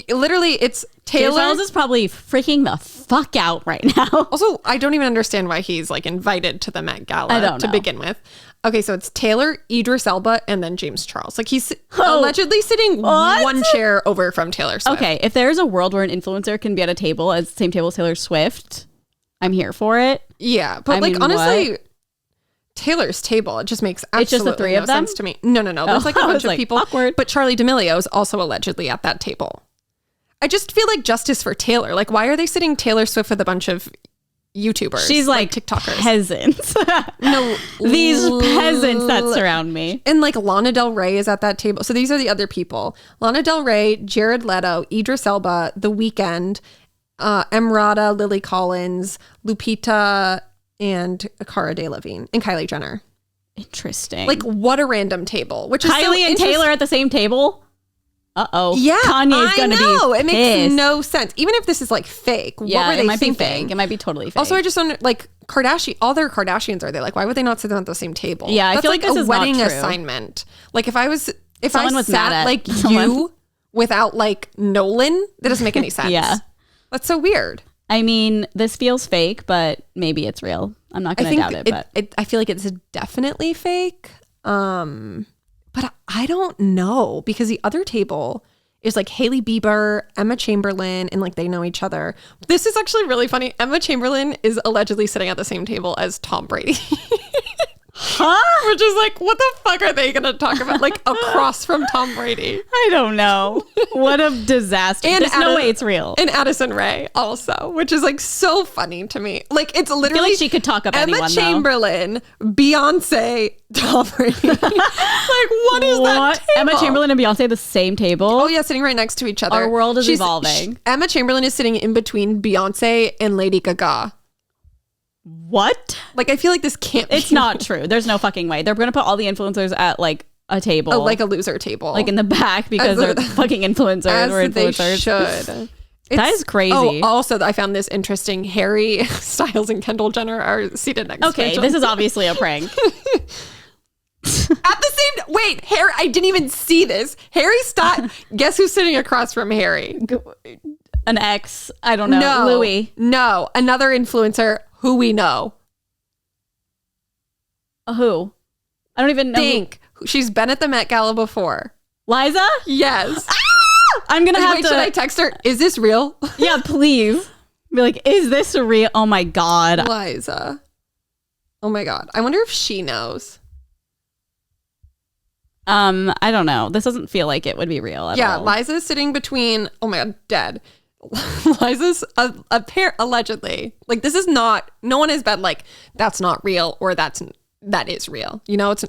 Speaker 2: Literally, it's Taylor.
Speaker 1: Styles is probably freaking the fuck out right now.
Speaker 2: Also, I don't even understand why he's like invited to the Met Gala to begin with. Okay, so it's Taylor, Idris Elba, and then James Charles. Like he's allegedly sitting one chair over from Taylor Swift.
Speaker 1: Okay, if there's a world where an influencer can be at a table as the same table as Taylor Swift, I'm here for it.
Speaker 2: Yeah, but honestly, Taylor's table, it just makes absolutely
Speaker 1: just the three of them?
Speaker 2: sense to me. No. There's like a bunch of people.
Speaker 1: Awkward.
Speaker 2: But Charli D'Amelio is also allegedly at that table. I just feel like justice for Taylor. Like, why are they sitting Taylor Swift with a bunch of YouTubers?
Speaker 1: She's like
Speaker 2: TikTokers.
Speaker 1: Peasants.
Speaker 2: No,
Speaker 1: these peasants that surround me.
Speaker 2: And like Lana Del Rey is at that table. So these are the other people: Lana Del Rey, Jared Leto, Idris Elba, The Weeknd, Emrata, Lily Collins, Lupita, and Cara Delevingne, and Kylie Jenner.
Speaker 1: Interesting.
Speaker 2: Like, what a random table. Which is
Speaker 1: Kylie and Taylor at the same table. Uh-oh.
Speaker 2: Yeah,
Speaker 1: Kanye's gonna be
Speaker 2: it makes
Speaker 1: pissed.
Speaker 2: no sense. Even if this is like fake, what were they
Speaker 1: it might
Speaker 2: thinking?
Speaker 1: be fake. It might be totally fake.
Speaker 2: Also, I just don't like all their Kardashians are there. Like, why would they not sit them at the same table?
Speaker 1: Yeah, I feel like this
Speaker 2: a
Speaker 1: is not
Speaker 2: wedding
Speaker 1: true.
Speaker 2: assignment. Like, if I
Speaker 1: Someone was mad
Speaker 2: sat
Speaker 1: at
Speaker 2: like
Speaker 1: someone.
Speaker 2: you without like Nolan, that doesn't make any sense.
Speaker 1: Yeah.
Speaker 2: That's so weird.
Speaker 1: I mean, this feels fake, but maybe it's real. I'm not going to doubt it. But
Speaker 2: I feel like it's definitely fake. But I don't know, because the other table is like Hailey Bieber, Emma Chamberlain, and like they know each other. This is actually really funny. Emma Chamberlain is allegedly sitting at the same table as Tom Brady.
Speaker 1: Huh?
Speaker 2: Which is like, what the fuck are they going to talk about? Like across from Tom Brady.
Speaker 1: I don't know. What a disaster.
Speaker 2: And
Speaker 1: There's no way it's real.
Speaker 2: And Addison Rae also, which is like so funny to me. Like it's literally
Speaker 1: I feel like she could talk up
Speaker 2: Emma
Speaker 1: anyone,
Speaker 2: Chamberlain, Beyonce, Tom Brady. Like what is that table?
Speaker 1: Emma Chamberlain and Beyonce the same table?
Speaker 2: Oh yeah, sitting right next to each other.
Speaker 1: Our world is evolving.
Speaker 2: Emma Chamberlain is sitting in between Beyonce and Lady Gaga.
Speaker 1: What?
Speaker 2: Like I feel like this can't be
Speaker 1: It's not true. There's no fucking way. They're going to put all the influencers at like a table.
Speaker 2: like a loser table.
Speaker 1: Like in the back because they're fucking influencers or influencers.
Speaker 2: They should.
Speaker 1: That is crazy.
Speaker 2: Oh, also, I found this interesting. Harry Styles and Kendall Jenner are seated next to each other.
Speaker 1: Okay, this is obviously a prank.
Speaker 2: At the same... Wait, Harry... I didn't even see this. Harry Styles... Guess who's sitting across from Harry?
Speaker 1: An ex. I don't know.
Speaker 2: No.
Speaker 1: Louis.
Speaker 2: No. Another influencer who we know.
Speaker 1: Who? I don't even know.
Speaker 2: Think. She's been at the Met Gala before.
Speaker 1: Liza?
Speaker 2: Yes.
Speaker 1: I'm going to have to...
Speaker 2: Should I text her? Is this real?
Speaker 1: Yeah, please. Be like, is this real? Oh my God.
Speaker 2: Liza. Oh my God. I wonder if she knows.
Speaker 1: I don't know. This doesn't feel like it would be real at all.
Speaker 2: Yeah, Liza's sitting between... Oh my God, dead. Liza's a pair, allegedly. Like, this is not... No one has been like, that's not real or that is real. You know, it's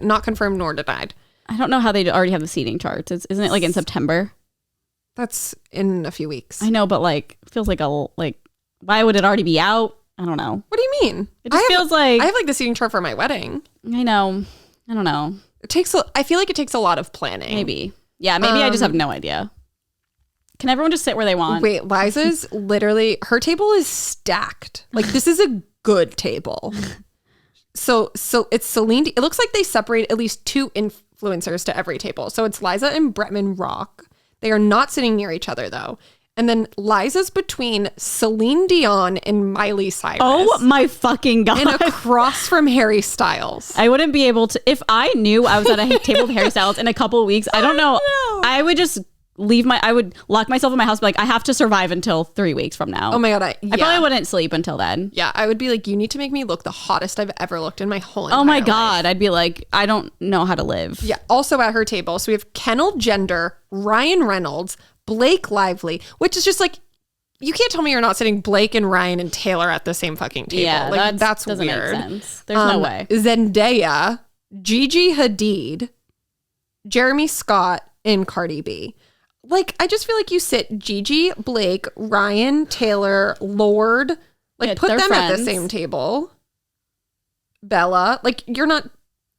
Speaker 2: not confirmed nor denied.
Speaker 1: I don't know how they already have the seating charts. Isn't it like in September?
Speaker 2: That's in a few weeks.
Speaker 1: I know, but like, feels like why would it already be out? I don't know.
Speaker 2: What do you mean?
Speaker 1: It just feels like...
Speaker 2: I have like the seating chart for my wedding.
Speaker 1: I know. I don't know.
Speaker 2: I feel like it takes a lot of planning.
Speaker 1: Maybe. Yeah, maybe I just have no idea. Can everyone just sit where they want?
Speaker 2: Wait, Liza's literally... Her table is stacked. Like, this is a good table. So it's Celine... It looks like they separate at least two influencers to every table. So it's Liza and Bretman Rock. They are not sitting near each other, though. And then Liza's between Celine Dion and Miley Cyrus.
Speaker 1: Oh my fucking God.
Speaker 2: And across from Harry Styles.
Speaker 1: I wouldn't be able to... If I knew I was at a table with Harry Styles in a couple of weeks, I don't know. I would just... I would lock myself in my house, be like, I have to survive until 3 weeks from now.
Speaker 2: Oh my God. I
Speaker 1: probably wouldn't sleep until then.
Speaker 2: Yeah, I would be like, you need to make me look the hottest I've ever looked in my whole entire
Speaker 1: Oh my
Speaker 2: life.
Speaker 1: God. I'd be like, I don't know how to live.
Speaker 2: Yeah. Also at her table, so we have Kendall Jenner, Ryan Reynolds, Blake Lively, which is just like, you can't tell me you're not sitting Blake and Ryan and Taylor at the same fucking table.
Speaker 1: Yeah,
Speaker 2: like, that's
Speaker 1: doesn't
Speaker 2: weird.
Speaker 1: make sense. There's no way.
Speaker 2: Zendaya, Gigi Hadid, Jeremy Scott, and Cardi B. Like, I just feel like you sit Gigi, Blake, Ryan, Taylor, Lord, like,
Speaker 1: Yeah,
Speaker 2: put them
Speaker 1: they're
Speaker 2: at the
Speaker 1: friends.
Speaker 2: same table. Bella, like, you're not,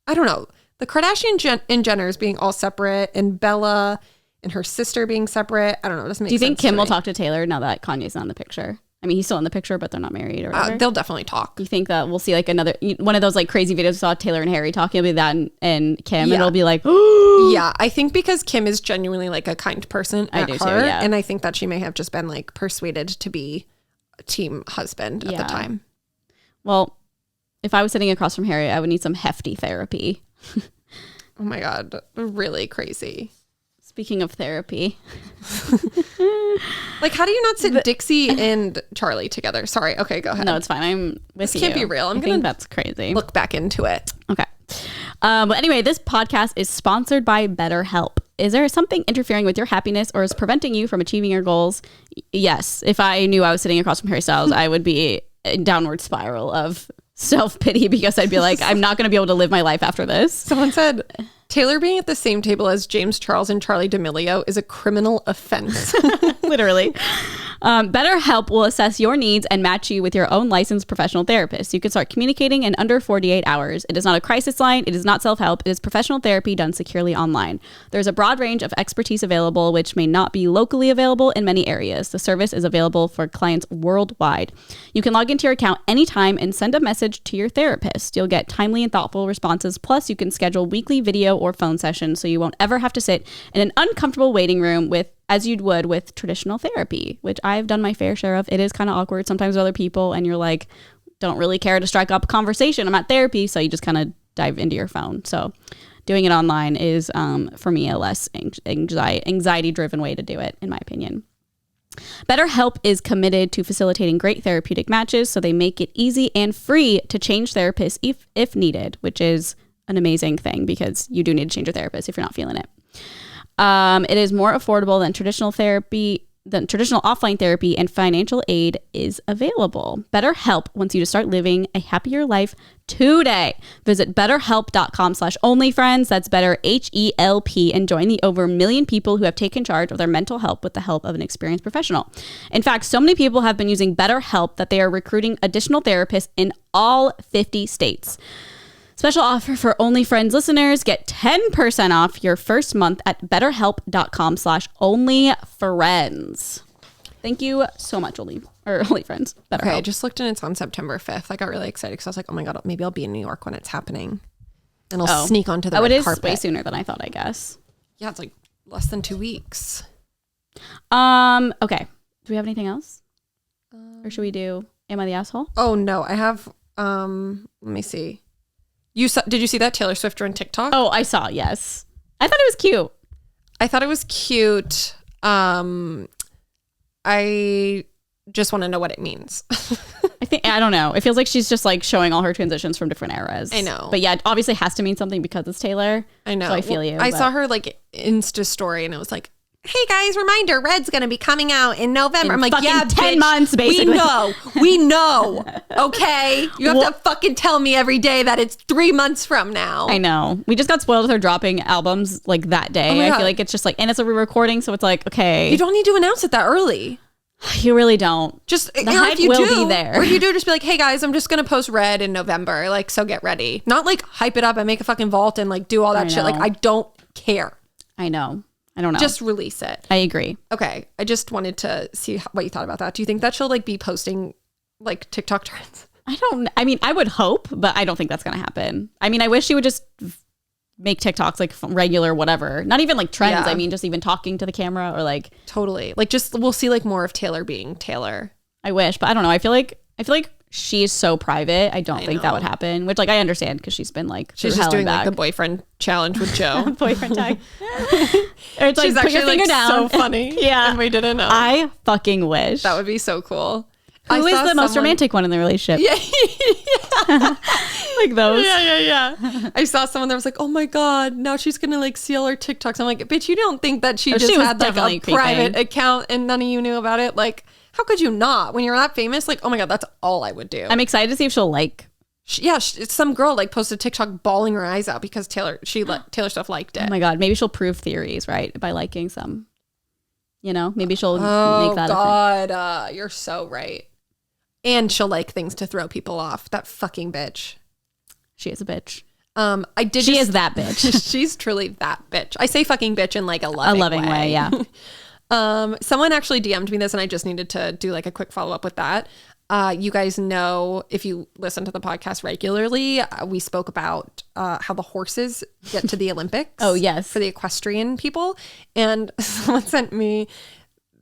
Speaker 2: I don't know. The Kardashian and Jenners being all separate, and Bella and her sister being separate. I don't know. It doesn't make sense.
Speaker 1: Do you think Kim
Speaker 2: to
Speaker 1: will
Speaker 2: me.
Speaker 1: talk to Taylor now that Kanye's not in the picture? I mean, he's still in the picture, but they're not married or whatever.
Speaker 2: They'll definitely talk.
Speaker 1: You think that we'll see like another one of those like crazy videos we saw Taylor and Harry talking? It'll be that and Kim, and it'll be like,
Speaker 2: yeah. I think because Kim is genuinely like a kind person at heart, too, yeah. And I think that she may have just been like persuaded to be team husband at the time.
Speaker 1: Well, if I was sitting across from Harry, I would need some hefty therapy.
Speaker 2: Oh my God, really crazy.
Speaker 1: Speaking of therapy.
Speaker 2: Like, how do you not sit Dixie and Charlie together? Sorry. Okay, go ahead.
Speaker 1: No, it's fine. I'm with
Speaker 2: this can't be real.
Speaker 1: I think that's crazy.
Speaker 2: Look back into it.
Speaker 1: Okay. But anyway, this podcast is sponsored by BetterHelp. Is there something interfering with your happiness or is preventing you from achieving your goals? Yes. If I knew I was sitting across from Harry Styles, I would be a downward spiral of self-pity because I'd be like, I'm not going to be able to live my life after this.
Speaker 2: Someone said, Taylor being at the same table as James Charles and Charlie D'Amelio is a criminal offense.
Speaker 1: Literally. BetterHelp will assess your needs and match you with your own licensed professional therapist. You can start communicating in under 48 hours. It is not a crisis line. It is not self-help. It is professional therapy done securely online. There's a broad range of expertise available, which may not be locally available in many areas. The service is available for clients worldwide. You can log into your account anytime and send a message to your therapist. You'll get timely and thoughtful responses. Plus, you can schedule weekly video or phone sessions so you won't ever have to sit in an uncomfortable waiting room as you would with traditional therapy, which I've done my fair share of. It is kind of awkward sometimes with other people and you're like, don't really care to strike up a conversation. I'm at therapy, so you just kind of dive into your phone. So doing it online is, for me, a less anxiety-driven way to do it, in my opinion. BetterHelp is committed to facilitating great therapeutic matches, so they make it easy and free to change therapists if needed, which is an amazing thing because you do need to change your therapist if you're not feeling it. It is more affordable than traditional offline therapy, and financial aid is available. BetterHelp wants you to start living a happier life today. Visit betterhelp.com/onlyfriends. That's better HELP, and join the over 1 million people who have taken charge of their mental health with the help of an experienced professional. In fact, so many people have been using BetterHelp that they are recruiting additional therapists in all 50 states. Special offer for OnlyFriends listeners. Get 10% off your first month at betterhelp.com/onlyfriends. Thank you so much, OnlyFriends. BetterHelp.
Speaker 2: Okay, I just looked and it's on September 5th. I got really excited because I was like, oh my God, maybe I'll be in New York when it's happening. And I'll sneak onto the red carpet.
Speaker 1: It is way sooner than I thought, I guess.
Speaker 2: Yeah, it's like less than 2 weeks.
Speaker 1: Okay. Do we have anything else? Or should we do Am I the Asshole?
Speaker 2: Oh, no. I have, let me see. Did you see that Taylor Swift on TikTok?
Speaker 1: Oh, I saw, yes. I thought it was cute.
Speaker 2: I thought it was cute. I just want to know what it means.
Speaker 1: I don't know. It feels like she's just like showing all her transitions from different eras.
Speaker 2: I know.
Speaker 1: But yeah, it obviously has to mean something because it's Taylor.
Speaker 2: I know.
Speaker 1: So I feel you.
Speaker 2: I saw her like Insta story and it was like, hey guys, reminder, Red's going to be coming out in November. I'm like, yeah,
Speaker 1: 10 months, basically.
Speaker 2: We know. Okay. You have to fucking tell me every day that it's 3 months from now.
Speaker 1: I know. We just got spoiled with her dropping albums like that day. I feel like it's just like, and it's a re-recording. So it's like, okay.
Speaker 2: You don't need to announce it that early.
Speaker 1: You really don't.
Speaker 2: Just
Speaker 1: the hype will be there.
Speaker 2: Or if you do, just be like, hey guys, I'm just going to post Red in November. Like, so get ready. Not like hype it up and make a fucking vault and like do all that shit. Like, I don't care.
Speaker 1: I know. I don't know.
Speaker 2: Just release it.
Speaker 1: I agree.
Speaker 2: Okay. I just wanted to see what you thought about that. Do you think that she'll like be posting like TikTok trends?
Speaker 1: I mean, I would hope, but I don't think that's going to happen. I mean, I wish she would just make TikToks like regular, whatever. Not even like trends. Yeah. I mean, just even talking to the camera or like.
Speaker 2: Totally. Like just, we'll see like more of Taylor being Taylor.
Speaker 1: I wish, but I don't know. I feel like she's so private. I don't think that would happen, which like I understand because she's been like
Speaker 2: she's just doing like the boyfriend challenge with Joe.
Speaker 1: Boyfriend tag. Or it's like
Speaker 2: she's
Speaker 1: put your finger
Speaker 2: like
Speaker 1: down.
Speaker 2: So funny.
Speaker 1: Yeah,
Speaker 2: and we didn't know.
Speaker 1: I fucking wish
Speaker 2: that would be so cool.
Speaker 1: Who is the most romantic one in the relationship? Yeah. Like those.
Speaker 2: Yeah. I saw someone that was like, oh my God, now she's gonna like see all her TikToks. I'm like, bitch, you don't think that she just had like a private account and none of you knew about it? Like, how could you not? When you're that famous, like, oh my God, that's all I would do.
Speaker 1: I'm excited to see if she'll like.
Speaker 2: Some girl like posted TikTok bawling her eyes out because Taylor Swift liked it.
Speaker 1: Oh my God, maybe she'll prove theories, right? By liking some. You know, maybe she'll make that.
Speaker 2: Oh God, you're so right. And she'll like things to throw people off. That fucking bitch.
Speaker 1: She is a bitch.
Speaker 2: She
Speaker 1: is that bitch.
Speaker 2: She's truly that bitch. I say fucking bitch in like a loving way.
Speaker 1: Yeah.
Speaker 2: Someone actually DM'd me this and I just needed to do like a quick follow-up with that. You guys know, if you listen to the podcast regularly, we spoke about how the horses get to the Olympics.
Speaker 1: Oh, yes.
Speaker 2: For the equestrian people. And someone sent me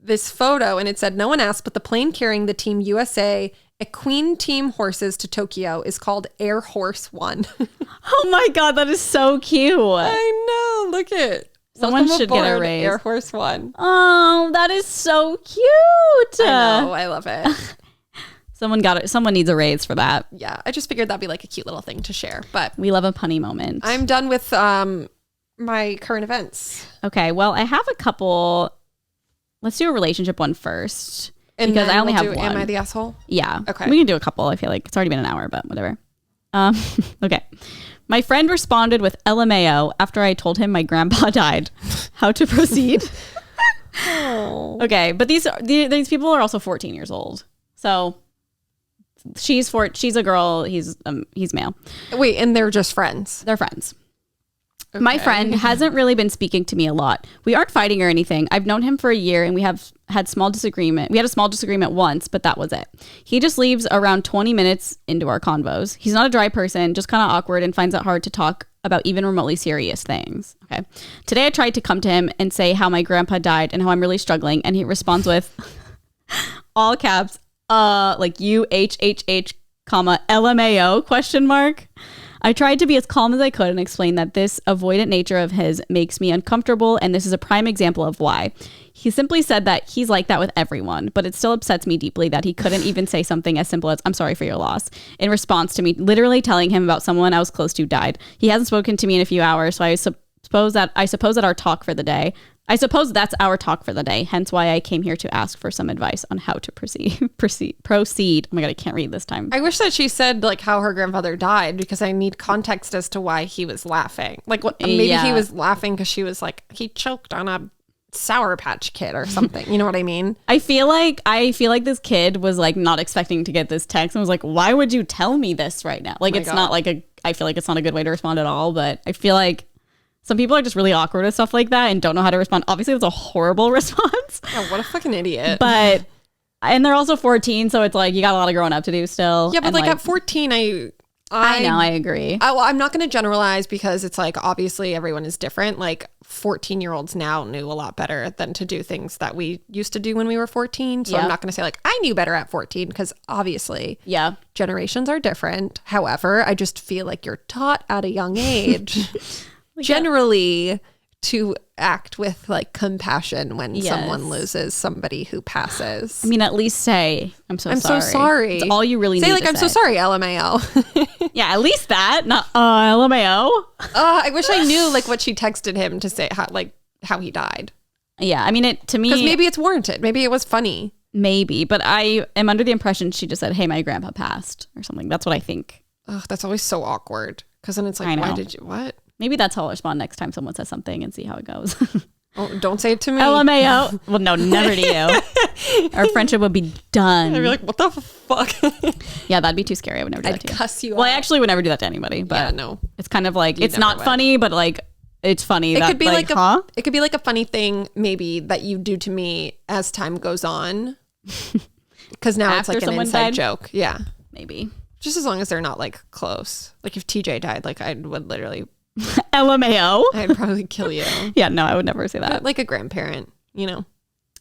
Speaker 2: this photo and it said, no one asked, but the plane carrying the Team USA Equine Team horses to Tokyo is called Air Horse One.
Speaker 1: Oh my God, that is so cute.
Speaker 2: I know. Look at
Speaker 1: someone should get a raise.
Speaker 2: Air Horse One.
Speaker 1: Oh, that is so cute.
Speaker 2: I know. I love it.
Speaker 1: Someone needs a raise for that.
Speaker 2: Yeah, I just figured that'd be like a cute little thing to share. But
Speaker 1: we love a punny moment.
Speaker 2: I'm done with my current events.
Speaker 1: Okay, well, I have a couple. Let's do a relationship one first.
Speaker 2: And
Speaker 1: because I only have one.
Speaker 2: Am I the asshole?
Speaker 1: Yeah.
Speaker 2: Okay.
Speaker 1: We can do a couple. I feel like it's already been an hour, but whatever. Okay. My friend responded with LMAO after I told him my grandpa died. How to proceed?
Speaker 2: Oh.
Speaker 1: Okay, but these people are also 14 years old. So she's a girl. He's male.
Speaker 2: Wait, and they're just friends.
Speaker 1: They're friends. Okay. My friend hasn't really been speaking to me a lot. We aren't fighting or anything. I've known him for a year and we have had small disagreement. We had a small disagreement once, but that was it. He just leaves around 20 minutes into our convos. He's not a dry person, just kind of awkward and finds it hard to talk about even remotely serious things. Okay. Today I tried to come to him and say how my grandpa died and how I'm really struggling. And he responds with all caps, like UHHH, comma, LMAO, question mark. I tried to be as calm as I could and explain that this avoidant nature of his makes me uncomfortable, and this is a prime example of why. He simply said that he's like that with everyone, but it still upsets me deeply that he couldn't even say something as simple as, I'm sorry for your loss, in response to me literally telling him about someone I was close to died. He hasn't spoken to me in a few hours, so I suppose that our talk for the day. I suppose that's our talk for the day, hence why I came here to ask for some advice on how to proceed. Oh my God, I can't read this time.
Speaker 2: I wish that she said like how her grandfather died, because I need context as to why he was laughing. Like maybe he was laughing because she was like, he choked on a Sour Patch Kid or something. You know what I mean?
Speaker 1: I feel like this kid was like not expecting to get this text and was like, why would you tell me this right now? Like, not like I feel like it's not a good way to respond at all, but I feel like some people are just really awkward with stuff like that and don't know how to respond. Obviously, it was a horrible response.
Speaker 2: Yeah, what a fucking idiot.
Speaker 1: And they're also 14, so it's like you got a lot of growing up to do still.
Speaker 2: Yeah, but like at 14, I
Speaker 1: know, I agree.
Speaker 2: I'm not going to generalize, because it's like obviously everyone is different. Like 14-year-olds now knew a lot better than to do things that we used to do when we were 14. So I'm not going to say like I knew better at 14, because obviously generations are different. However, I just feel like you're taught at a young age generally to act with like compassion when someone loses somebody who passes.
Speaker 1: I mean, at least say, I'm so sorry. It's all you really need to say.
Speaker 2: Like, I'm so sorry, LMAO.
Speaker 1: Yeah, at least that, not LMAO.
Speaker 2: I wish I knew like what she texted him to say, how he died.
Speaker 1: Yeah, I mean, to me,
Speaker 2: because maybe it's warranted. Maybe it was funny.
Speaker 1: Maybe, but I am under the impression she just said, hey, my grandpa passed or something. That's what I think.
Speaker 2: Ugh, that's always so awkward, because then it's like, why did you, what?
Speaker 1: Maybe that's how I'll respond next time someone says something and see how it goes.
Speaker 2: Oh, don't say it to me.
Speaker 1: LMAO. Well, no, never to you. Our friendship would be done.
Speaker 2: I'd be like, what the fuck?
Speaker 1: Yeah, that'd be too scary. I would never do that to you.
Speaker 2: I'd cuss you
Speaker 1: Well,
Speaker 2: out.
Speaker 1: I actually would never do that to anybody. But
Speaker 2: yeah, no.
Speaker 1: It's kind of like, it's not funny, but like, it's funny.
Speaker 2: It could be like it could be like a funny thing maybe that you do to me as time goes on. Because now it's like an inside joke. Yeah.
Speaker 1: Maybe.
Speaker 2: Just as long as they're not like close. Like if TJ died, like I would literally...
Speaker 1: LMAO.
Speaker 2: I'd probably kill you.
Speaker 1: Yeah, no, I would never say that.
Speaker 2: But like a grandparent, you know?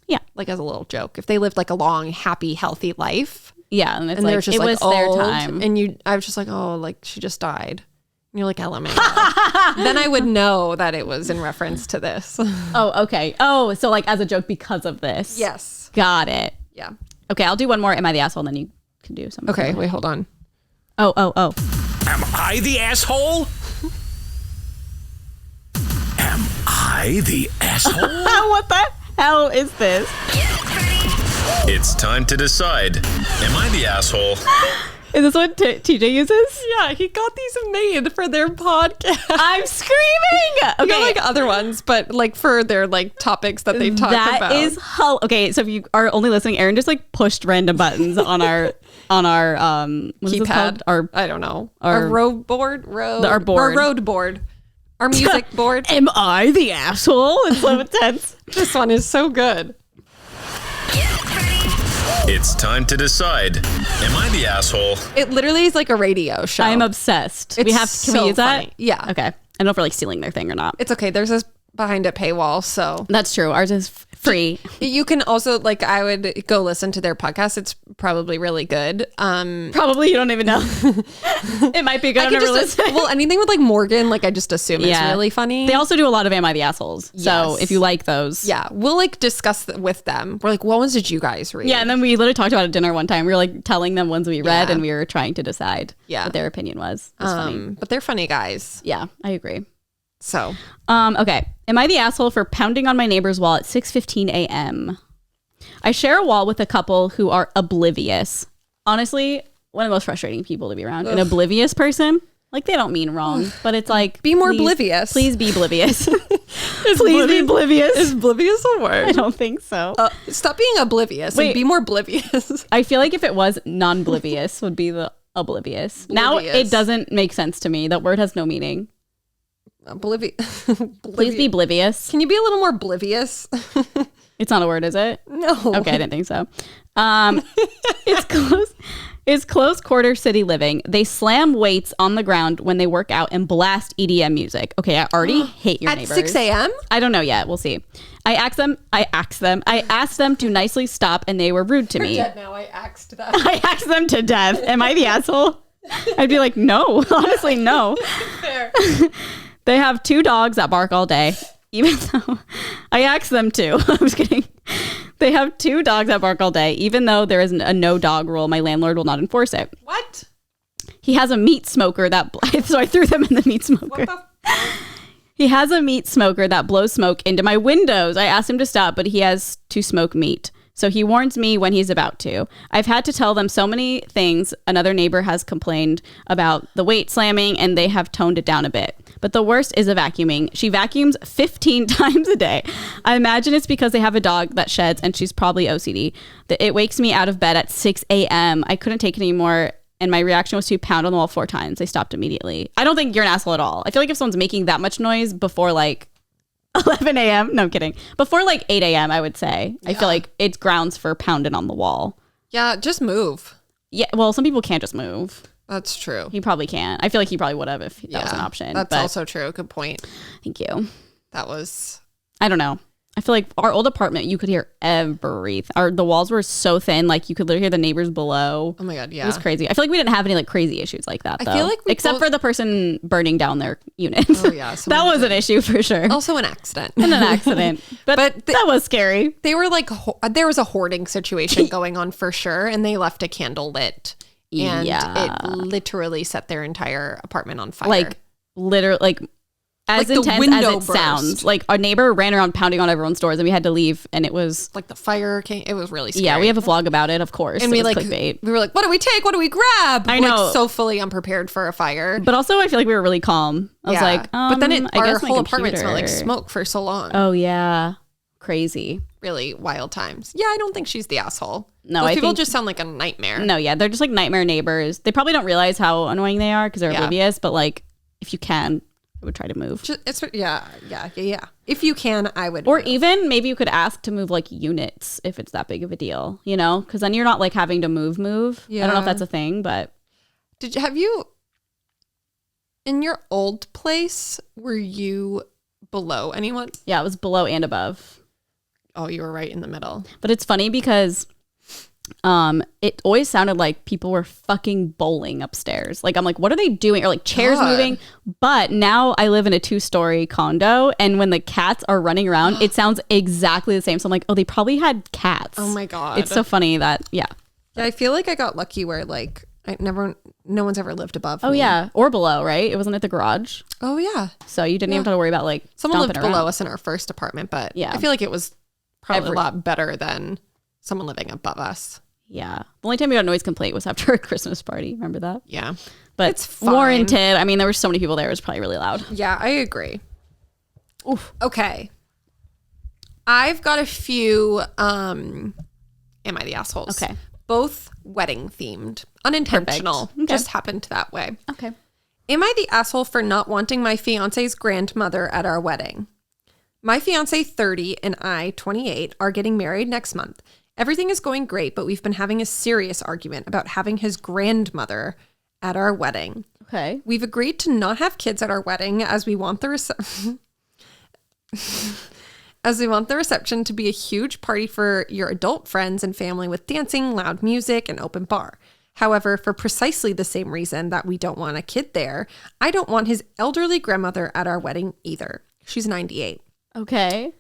Speaker 1: Yeah.
Speaker 2: Like as a little joke. If they lived like a long, happy, healthy life.
Speaker 1: Yeah. And it's like, just it was their time.
Speaker 2: And I was just like, oh, like she just died. And you're like, LMAO. Then I would know that it was in reference to this.
Speaker 1: Oh, okay. Oh, so like as a joke because of this.
Speaker 2: Yes.
Speaker 1: Got it.
Speaker 2: Yeah.
Speaker 1: Okay, I'll do one more. Am I the asshole? And then you can do something.
Speaker 2: Okay, wait, hold on.
Speaker 1: Oh.
Speaker 3: Am I the asshole? Am I the asshole?
Speaker 1: What the hell is this?
Speaker 3: It's time to decide. Am I the asshole?
Speaker 1: Is this what TJ uses?
Speaker 2: Yeah, he got these made for their podcast.
Speaker 1: I'm screaming.
Speaker 2: Okay, like other ones, but like for their like topics that they talk about.
Speaker 1: That is okay. So if you are only listening, Erin just like pushed random buttons on our
Speaker 2: keypad.
Speaker 1: Our
Speaker 2: I don't know. Our road board.
Speaker 1: Our board.
Speaker 2: Our road board. Our music board.
Speaker 1: Am I the asshole? It's so intense.
Speaker 2: This one is so good.
Speaker 3: It's time to decide. Am I the asshole?
Speaker 2: It literally is like a radio show.
Speaker 1: I'm obsessed.
Speaker 2: It's
Speaker 1: Can we
Speaker 2: so
Speaker 1: use
Speaker 2: funny.
Speaker 1: that?
Speaker 2: Yeah.
Speaker 1: Okay. I don't know if we're like stealing their thing or not.
Speaker 2: It's okay. There's this behind a paywall, so
Speaker 1: That's true. Ours is free.
Speaker 2: you can also like I would go listen to their podcast. It's probably really good.
Speaker 1: Probably you don't even know. It might be good. I've never listened.
Speaker 2: Well, anything with like Morgan, like I just assume it's really funny.
Speaker 1: They also do a lot of Am I the Assholes? So
Speaker 2: Yes.
Speaker 1: if you like those.
Speaker 2: Yeah, we'll like discuss with them. We're like, what ones did you guys read?
Speaker 1: Yeah, and then we literally talked about it at dinner one time. We were like telling them ones we read,
Speaker 2: Yeah.
Speaker 1: and we were trying to decide what their opinion was. It was funny.
Speaker 2: But they're funny guys.
Speaker 1: Yeah, I agree.
Speaker 2: So
Speaker 1: Okay. Am I the asshole for pounding on my neighbor's wall at 6:15 a.m.? I share a wall with a couple who are oblivious. Honestly, one of the most frustrating people to be around. An oblivious person. Like, they don't mean wrong, but it's like...
Speaker 2: be more oblivious.
Speaker 1: Please be oblivious. Please be oblivious.
Speaker 2: Is oblivious a word?
Speaker 1: I don't think so.
Speaker 2: Stop being oblivious and be more oblivious.
Speaker 1: I feel like if it was non-oblivious would be the oblivious. Now it doesn't make sense to me. That word has no meaning.
Speaker 2: Oblivious.
Speaker 1: Please be oblivious.
Speaker 2: Can you be a little more oblivious?
Speaker 1: It's not a word, is it?
Speaker 2: No.
Speaker 1: Okay, I didn't think so. It's close quarter city living. They slam weights on the ground when they work out and blast EDM music. Okay, I already hate your
Speaker 2: At
Speaker 1: neighbors.
Speaker 2: 6 a.m.?
Speaker 1: I don't know yet. We'll see. I asked them to nicely stop, and they were rude to me.
Speaker 2: Now I axed that.
Speaker 1: I asked them to death. Am I the asshole? I'd be like, no. Honestly, no.
Speaker 2: Fair.
Speaker 1: They have 2 dogs that bark all day, even though I asked them to. I'm just kidding. They have 2 dogs that bark all day, even though there is a no dog rule. My landlord will not enforce it.
Speaker 2: What?
Speaker 1: He has a meat smoker so I threw them in the meat smoker.
Speaker 2: What the
Speaker 1: He has a meat smoker that blows smoke into my windows. I asked him to stop, but he has to smoke meat. So he warns me when he's about to. I've had to tell them so many things. Another neighbor has complained about the weight slamming, and they have toned it down a bit. But the worst is the vacuuming. She vacuums 15 times a day. I imagine it's because they have a dog that sheds, and she's probably OCD. It wakes me out of bed at 6 a.m. I couldn't take it anymore, and my reaction was to pound on the wall 4 times. They stopped immediately. I don't think you're an asshole at all. I feel like if someone's making that much noise before like 11 a.m. No, I'm kidding. Before like 8 a.m., I would say. Yeah. I feel like it's grounds for pounding on the wall.
Speaker 2: Yeah, just move.
Speaker 1: Yeah, well, some people can't just move.
Speaker 2: That's true.
Speaker 1: He probably can't. I feel like he probably would have if that was an option.
Speaker 2: That's also true. Good point.
Speaker 1: Thank you.
Speaker 2: That was...
Speaker 1: I don't know. I feel like our old apartment, you could hear everything. The walls were so thin, like you could literally hear the neighbors below.
Speaker 2: Oh my God, yeah.
Speaker 1: It was crazy. I feel like we didn't have any like crazy issues like that, though.
Speaker 2: I feel like
Speaker 1: except for the person burning down their unit.
Speaker 2: Oh yeah.
Speaker 1: That was an issue for sure.
Speaker 2: Also an accident.
Speaker 1: And an accident. But that was scary.
Speaker 2: They were like, there was a hoarding situation going on for sure. And they left a candle lit. And it literally set their entire apartment on fire.
Speaker 1: Like literally, like as
Speaker 2: like
Speaker 1: intense as it sounds. Like our neighbor ran around pounding on everyone's doors, and we had to leave. And it was
Speaker 2: like the fire came. It was really scary.
Speaker 1: Yeah, we have a vlog about it, of course.
Speaker 2: And we
Speaker 1: clickbait.
Speaker 2: We were like, what do we take? What do we grab?
Speaker 1: I know,
Speaker 2: like, so fully unprepared for a fire.
Speaker 1: But also, I feel like we were really calm. I was like,
Speaker 2: but then our whole
Speaker 1: computer.
Speaker 2: apartment smelled like smoke for so long.
Speaker 1: Oh yeah, crazy.
Speaker 2: Really wild times. Yeah, I don't think she's the asshole.
Speaker 1: No,
Speaker 2: those people just sound like a nightmare.
Speaker 1: No, yeah, they're just like nightmare neighbors. They probably don't realize how annoying they are because they're oblivious. But like, if you can, I would try to move.
Speaker 2: Yeah. If you can, I would.
Speaker 1: Or even maybe you could ask to move like units if it's that big of a deal, you know? Because then you're not like having to move. Yeah. I don't know if that's a thing, but.
Speaker 2: Have you, in your old place, were you below anyone?
Speaker 1: Yeah, it was below and above.
Speaker 2: Oh, you were right in the middle.
Speaker 1: But it's funny because it always sounded like people were fucking bowling upstairs. Like, I'm like, what are they doing? Or like chairs moving. But now I live in a 2-story condo, and when the cats are running around, it sounds exactly the same. So I'm like, oh, they probably had cats.
Speaker 2: Oh my God.
Speaker 1: It's so funny that, yeah.
Speaker 2: I feel like I got lucky where like no one's ever lived above me.
Speaker 1: Oh yeah, or below, right? It wasn't at the garage.
Speaker 2: Oh yeah.
Speaker 1: So you didn't even have to worry about like
Speaker 2: someone lived below us in our first apartment, but I feel like it was probably a lot better than someone living above us.
Speaker 1: Yeah. The only time we got a noise complaint was after a Christmas party. Remember that?
Speaker 2: Yeah.
Speaker 1: But
Speaker 2: it's fine.
Speaker 1: Warranted. I mean, there were so many people there. It was probably really loud.
Speaker 2: Yeah, I agree. Oof. Okay. I've got a few Am I the Assholes?
Speaker 1: Okay.
Speaker 2: Both wedding themed. Unintentional.
Speaker 1: Okay.
Speaker 2: Just happened that way.
Speaker 1: Okay.
Speaker 2: Am I the asshole for not wanting my fiance's grandmother at our wedding? My fiance, 30, and I, 28, are getting married next month. Everything is going great, but we've been having a serious argument about having his grandmother at our wedding.
Speaker 1: Okay.
Speaker 2: We've agreed to not have kids at our wedding as we want the reception to be a huge party for your adult friends and family with dancing, loud music, and open bar. However, for precisely the same reason that we don't want a kid there, I don't want his elderly grandmother at our wedding either. She's 98.
Speaker 1: Okay.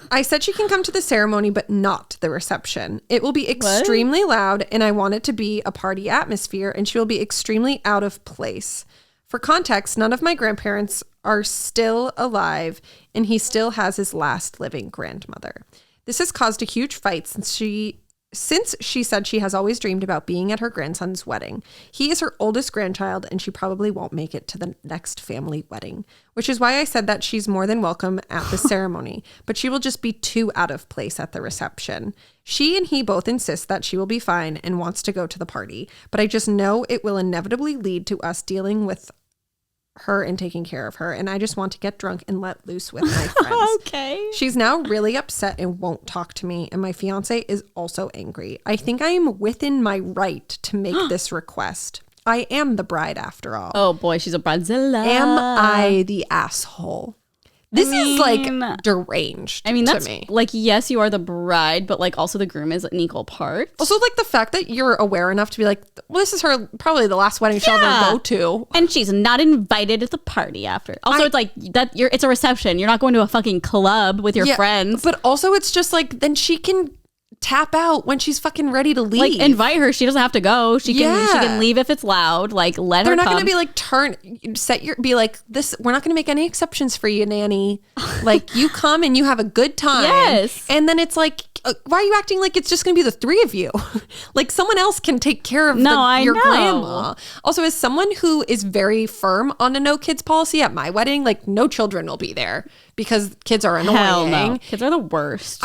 Speaker 2: I said she can come to the ceremony, but not the reception. It will be extremely loud, and I want it to be a party atmosphere, and she will be extremely out of place. For context, none of my grandparents are still alive, and he still has his last living grandmother. This has caused a huge fight since she said she has always dreamed about being at her grandson's wedding. He is her oldest grandchild, and she probably won't make it to the next family wedding, which is why I said that she's more than welcome at the ceremony, but she will just be too out of place at the reception. She and he both insist that she will be fine and wants to go to the party, but I just know it will inevitably lead to us dealing with her and taking care of her, and I just want to get drunk and let loose with my friends.
Speaker 1: Okay.
Speaker 2: She's now really upset and won't talk to me, and my fiance is also angry. I think I am within my right to make this request. I am the bride after all.
Speaker 1: Oh boy, she's a bridezilla.
Speaker 2: Am I the asshole? This is like deranged.
Speaker 1: I mean, that's
Speaker 2: to me.
Speaker 1: like, yes, you are the bride, but like also the groom is an equal part.
Speaker 2: Also, like the fact that you're aware enough to be like, well, this is her probably the last wedding she'll ever go to,
Speaker 1: and she's not invited to the party after. Also, it's like that. It's a reception. You're not going to a fucking club with your friends.
Speaker 2: But also, it's just like then she can tap out when she's fucking ready to leave.
Speaker 1: Like, invite her. She doesn't have to go. She can leave if it's loud. Like, let her come.
Speaker 2: They're not going to be like, be like, this, we're not going to make any exceptions for you, nanny. Like, you come and you have a good time.
Speaker 1: Yes.
Speaker 2: And then it's like, why are you acting like it's just going to be the three of you? Like, someone else can take care of your grandma. Also, as someone who is very firm on a no kids policy at my wedding, like, no children will be there because kids are annoying.
Speaker 1: Hell no. Kids are the worst.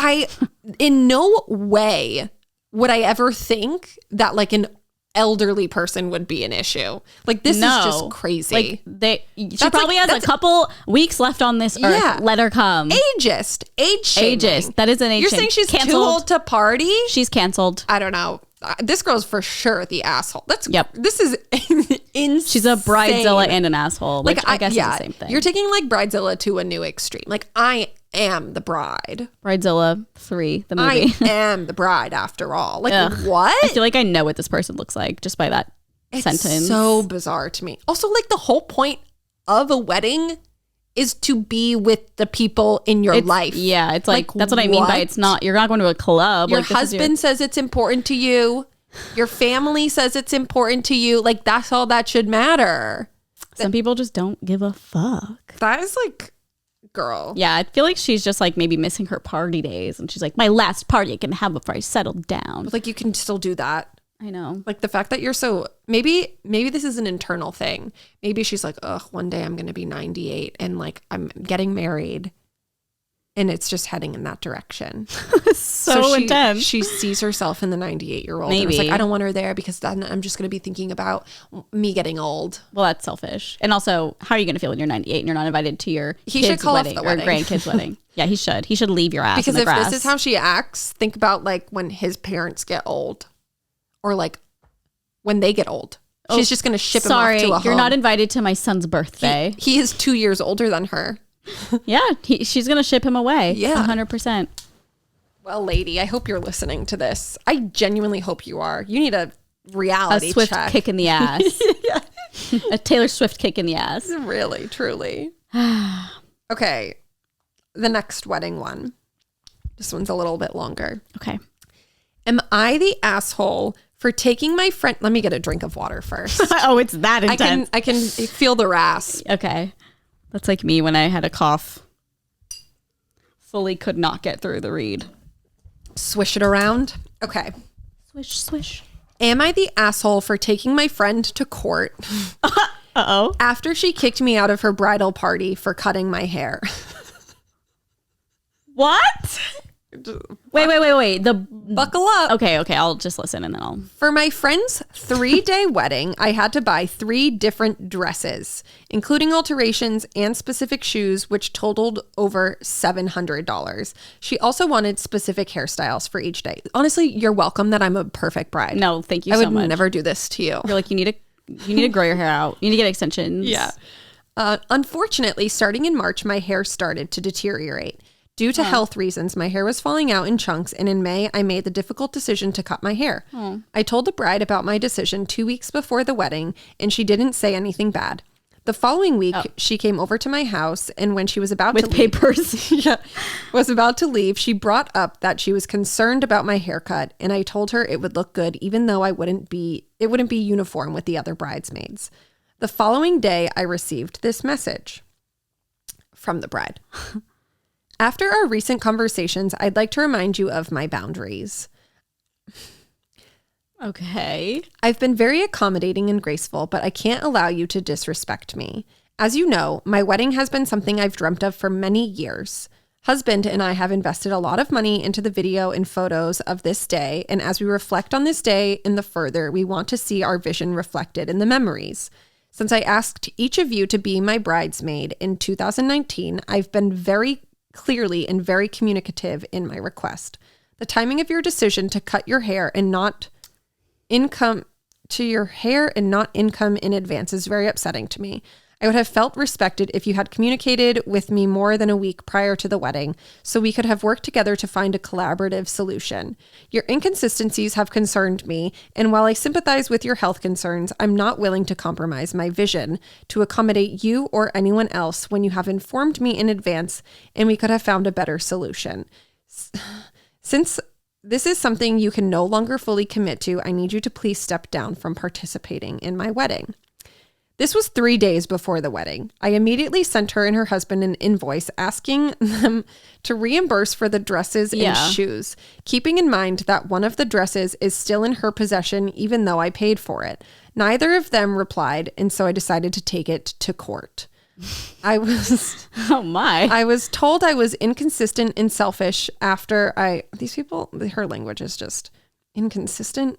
Speaker 2: In no way would I ever think that like an elderly person would be an issue. Like this is just crazy.
Speaker 1: Like she probably has a couple weeks left on this earth. Yeah. Let her come.
Speaker 2: Ageist. Age shaming.
Speaker 1: Ageist. That is an age
Speaker 2: You're saying she's canceled. Too old to party?
Speaker 1: She's canceled.
Speaker 2: I don't know. This girl's for sure the asshole. This is insane.
Speaker 1: She's a bridezilla and an asshole. Like I guess it's the same thing.
Speaker 2: You're taking like bridezilla to a new extreme. Like I am the bride.
Speaker 1: Bridezilla 3, the movie.
Speaker 2: I am the bride after all. Like what?
Speaker 1: I feel like I know what this person looks like just by that sentence.
Speaker 2: It's so bizarre to me. Also, like the whole point of a wedding is to be with the people in your life.
Speaker 1: Yeah, it's like that's what I mean by it's not, you're not going to a club.
Speaker 2: Your husband says it's important to you. Your family says it's important to you. Like that's all that should matter.
Speaker 1: Some people just don't give a fuck.
Speaker 2: That is like, girl.
Speaker 1: Yeah, I feel like she's just like maybe missing her party days. And she's like, my last party I can have before I settle down.
Speaker 2: But like you can still do that.
Speaker 1: I know.
Speaker 2: Like the fact that you're so, maybe this is an internal thing. Maybe she's like, ugh, one day I'm going to be 98 and like I'm getting married and it's just heading in that direction.
Speaker 1: so intense.
Speaker 2: She sees herself in the 98-year-old.
Speaker 1: Maybe.
Speaker 2: And it's like, I don't want her there because then I'm just going to be thinking about me getting old.
Speaker 1: Well, that's selfish. And also, how are you going to feel when you're 98 and you're not invited to your kid's wedding or grandkid's wedding? Yeah, he should. He should leave your ass
Speaker 2: because
Speaker 1: in the grass.
Speaker 2: Because if this is how she acts, think about like when his parents get old. Or like when they get old. She's just going to ship him off to a home.
Speaker 1: You're not invited to my son's birthday.
Speaker 2: He is 2 years older than her.
Speaker 1: Yeah, she's going to ship him away.
Speaker 2: Yeah.
Speaker 1: 100%.
Speaker 2: Well, lady, I hope you're listening to this. I genuinely hope you are. You need a reality
Speaker 1: Swift
Speaker 2: check.
Speaker 1: kick in the ass. A Taylor Swift kick in the ass.
Speaker 2: Really, truly. Okay. The next wedding one. This one's a little bit longer.
Speaker 1: Okay.
Speaker 2: Am I the asshole for taking my friend? Let me get a drink of water first.
Speaker 1: Oh, it's that intense.
Speaker 2: I can feel the rasp.
Speaker 1: Okay. That's like me when I had a cough. Fully could not get through the read.
Speaker 2: Swish it around. Okay.
Speaker 1: Swish, swish.
Speaker 2: Am I the asshole for taking my friend to court?
Speaker 1: Uh-oh.
Speaker 2: After she kicked me out of her bridal party for cutting my hair.
Speaker 1: What? Wait.
Speaker 2: Buckle up.
Speaker 1: Okay. I'll just listen and then I'll.
Speaker 2: For my friend's 3-day wedding, I had to buy 3 different dresses, including alterations and specific shoes, which totaled over $700. She also wanted specific hairstyles for each day. Honestly, you're welcome that I'm a perfect bride.
Speaker 1: No, thank you
Speaker 2: so
Speaker 1: much.
Speaker 2: I would never do this to you.
Speaker 1: You're like, you need to grow your hair out. You need to get extensions.
Speaker 2: Yeah. Unfortunately, starting in March, my hair started to deteriorate. Due to health reasons, my hair was falling out in chunks, and in May, I made the difficult decision to cut my hair. I told the bride about my decision 2 weeks before the wedding, and she didn't say anything bad. The following week, she came over to my house, and when she was about to leave,
Speaker 1: papers,
Speaker 2: was about to leave, she brought up that she was concerned about my haircut, and I told her it would look good, even though it wouldn't be uniform with the other bridesmaids. The following day, I received this message from the bride. After our recent conversations, I'd like to remind you of my boundaries.
Speaker 1: Okay.
Speaker 2: I've been very accommodating and graceful, but I can't allow you to disrespect me. As you know, my wedding has been something I've dreamt of for many years. Husband and I have invested a lot of money into the video and photos of this day, and as we reflect on this day in the further, we want to see our vision reflected in the memories. Since I asked each of you to be my bridesmaid in 2019, I've been very clearly and very communicative in my request. The timing of your decision to cut your hair and not income in advance is very upsetting to me. I would have felt respected if you had communicated with me more than a week prior to the wedding, so we could have worked together to find a collaborative solution. Your inconsistencies have concerned me, and while I sympathize with your health concerns, I'm not willing to compromise my vision to accommodate you or anyone else when you have informed me in advance, and we could have found a better solution. Since this is something you can no longer fully commit to, I need you to please step down from participating in my wedding. This was 3 days before the wedding. I immediately sent her and her husband an invoice asking them to reimburse for the dresses and shoes, keeping in mind that one of the dresses is still in her possession even though I paid for it. Neither of them replied, and so I decided to take it to court. I was told I was inconsistent and selfish after her language is just inconsistent.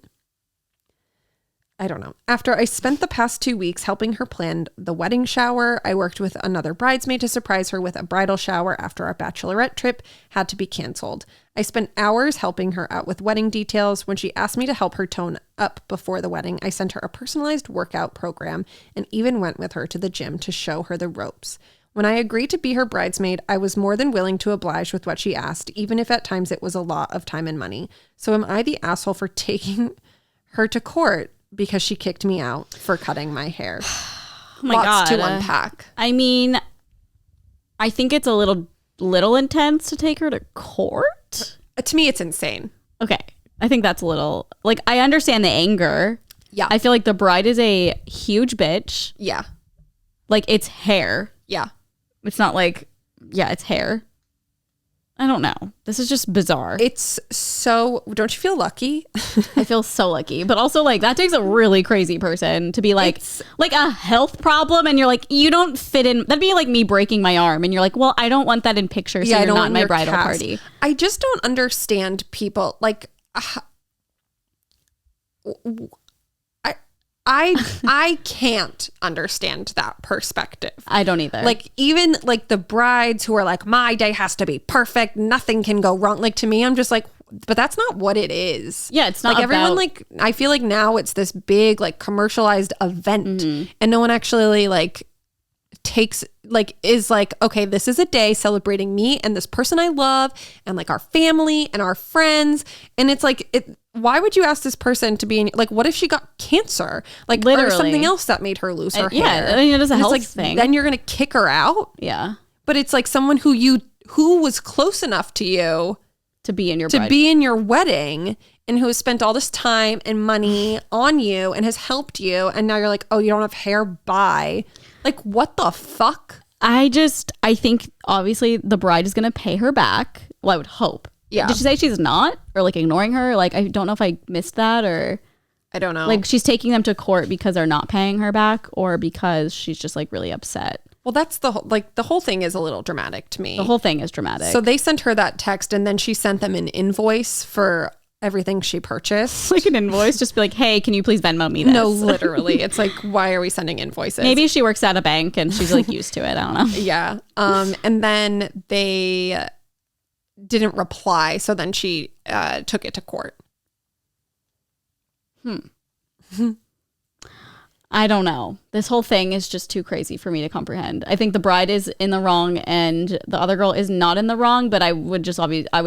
Speaker 2: I don't know. After I spent the past 2 weeks helping her plan the wedding shower, I worked with another bridesmaid to surprise her with a bridal shower after our bachelorette trip had to be canceled. I spent hours helping her out with wedding details. When she asked me to help her tone up before the wedding, I sent her a personalized workout program and even went with her to the gym to show her the ropes. When I agreed to be her bridesmaid, I was more than willing to oblige with what she asked, even if at times it was a lot of time and money. So am I the asshole for taking her to court because she kicked me out for cutting my hair?
Speaker 1: Oh my
Speaker 2: Lots
Speaker 1: God.
Speaker 2: to unpack.
Speaker 1: I mean, I think it's a little intense to take her to court.
Speaker 2: To me, it's insane.
Speaker 1: Okay. I think that's a little, like, I understand the anger.
Speaker 2: Yeah.
Speaker 1: I feel like the bride is a huge bitch.
Speaker 2: Yeah.
Speaker 1: Like, it's hair.
Speaker 2: Yeah.
Speaker 1: It's not like, it's hair. I don't know. This is just bizarre.
Speaker 2: It's so, don't you feel lucky?
Speaker 1: I feel so lucky. But also, like, that takes a really crazy person to be like a health problem. And you're like, you don't fit in. That'd be like me breaking my arm. And you're like, well, I don't want that in pictures. So you're not in my bridal party.
Speaker 2: I just don't understand people. Like, I can't understand that perspective.
Speaker 1: I don't either.
Speaker 2: Like, even like the brides who are like, my day has to be perfect, nothing can go wrong. Like, to me, I'm just like, but that's not what it is.
Speaker 1: Yeah, it's not
Speaker 2: like everyone, like, I feel like now it's this big, like, commercialized event, and no one actually like takes, like, is like, okay, this is a day celebrating me and this person I love and like our family and our friends. And it's like, why would you ask this person to be in, like, what if she got cancer? Like,
Speaker 1: literally.
Speaker 2: Or something else that made her lose her hair?
Speaker 1: Yeah, I mean, it is a health thing.
Speaker 2: Then you're going to kick her out?
Speaker 1: Yeah.
Speaker 2: But it's like someone who was close enough to you
Speaker 1: to be in your
Speaker 2: wedding and who has spent all this time and money on you and has helped you. And now you're like, oh, you don't have hair? Bye. Like, what the fuck? I
Speaker 1: think obviously the bride is going to pay her back. Well, I would hope.
Speaker 2: Yeah.
Speaker 1: Did she say she's not, or like ignoring her? Like, I don't know if I missed that, or
Speaker 2: I don't know.
Speaker 1: Like, she's taking them to court because they're not paying her back, or because she's just like really upset.
Speaker 2: Well, that's the whole thing is a little dramatic to me.
Speaker 1: The whole thing is dramatic.
Speaker 2: So they sent her that text and then she sent them an invoice for everything she purchased.
Speaker 1: Like an invoice, just be like, hey, can you please Venmo me this?
Speaker 2: No, literally. It's like, why are we sending invoices?
Speaker 1: Maybe she works at a bank and she's like used to it. I don't know.
Speaker 2: Yeah. And then they didn't reply. So then she took it to court.
Speaker 1: I don't know. This whole thing is just too crazy for me to comprehend. I think the bride is in the wrong and the other girl is not in the wrong, but I would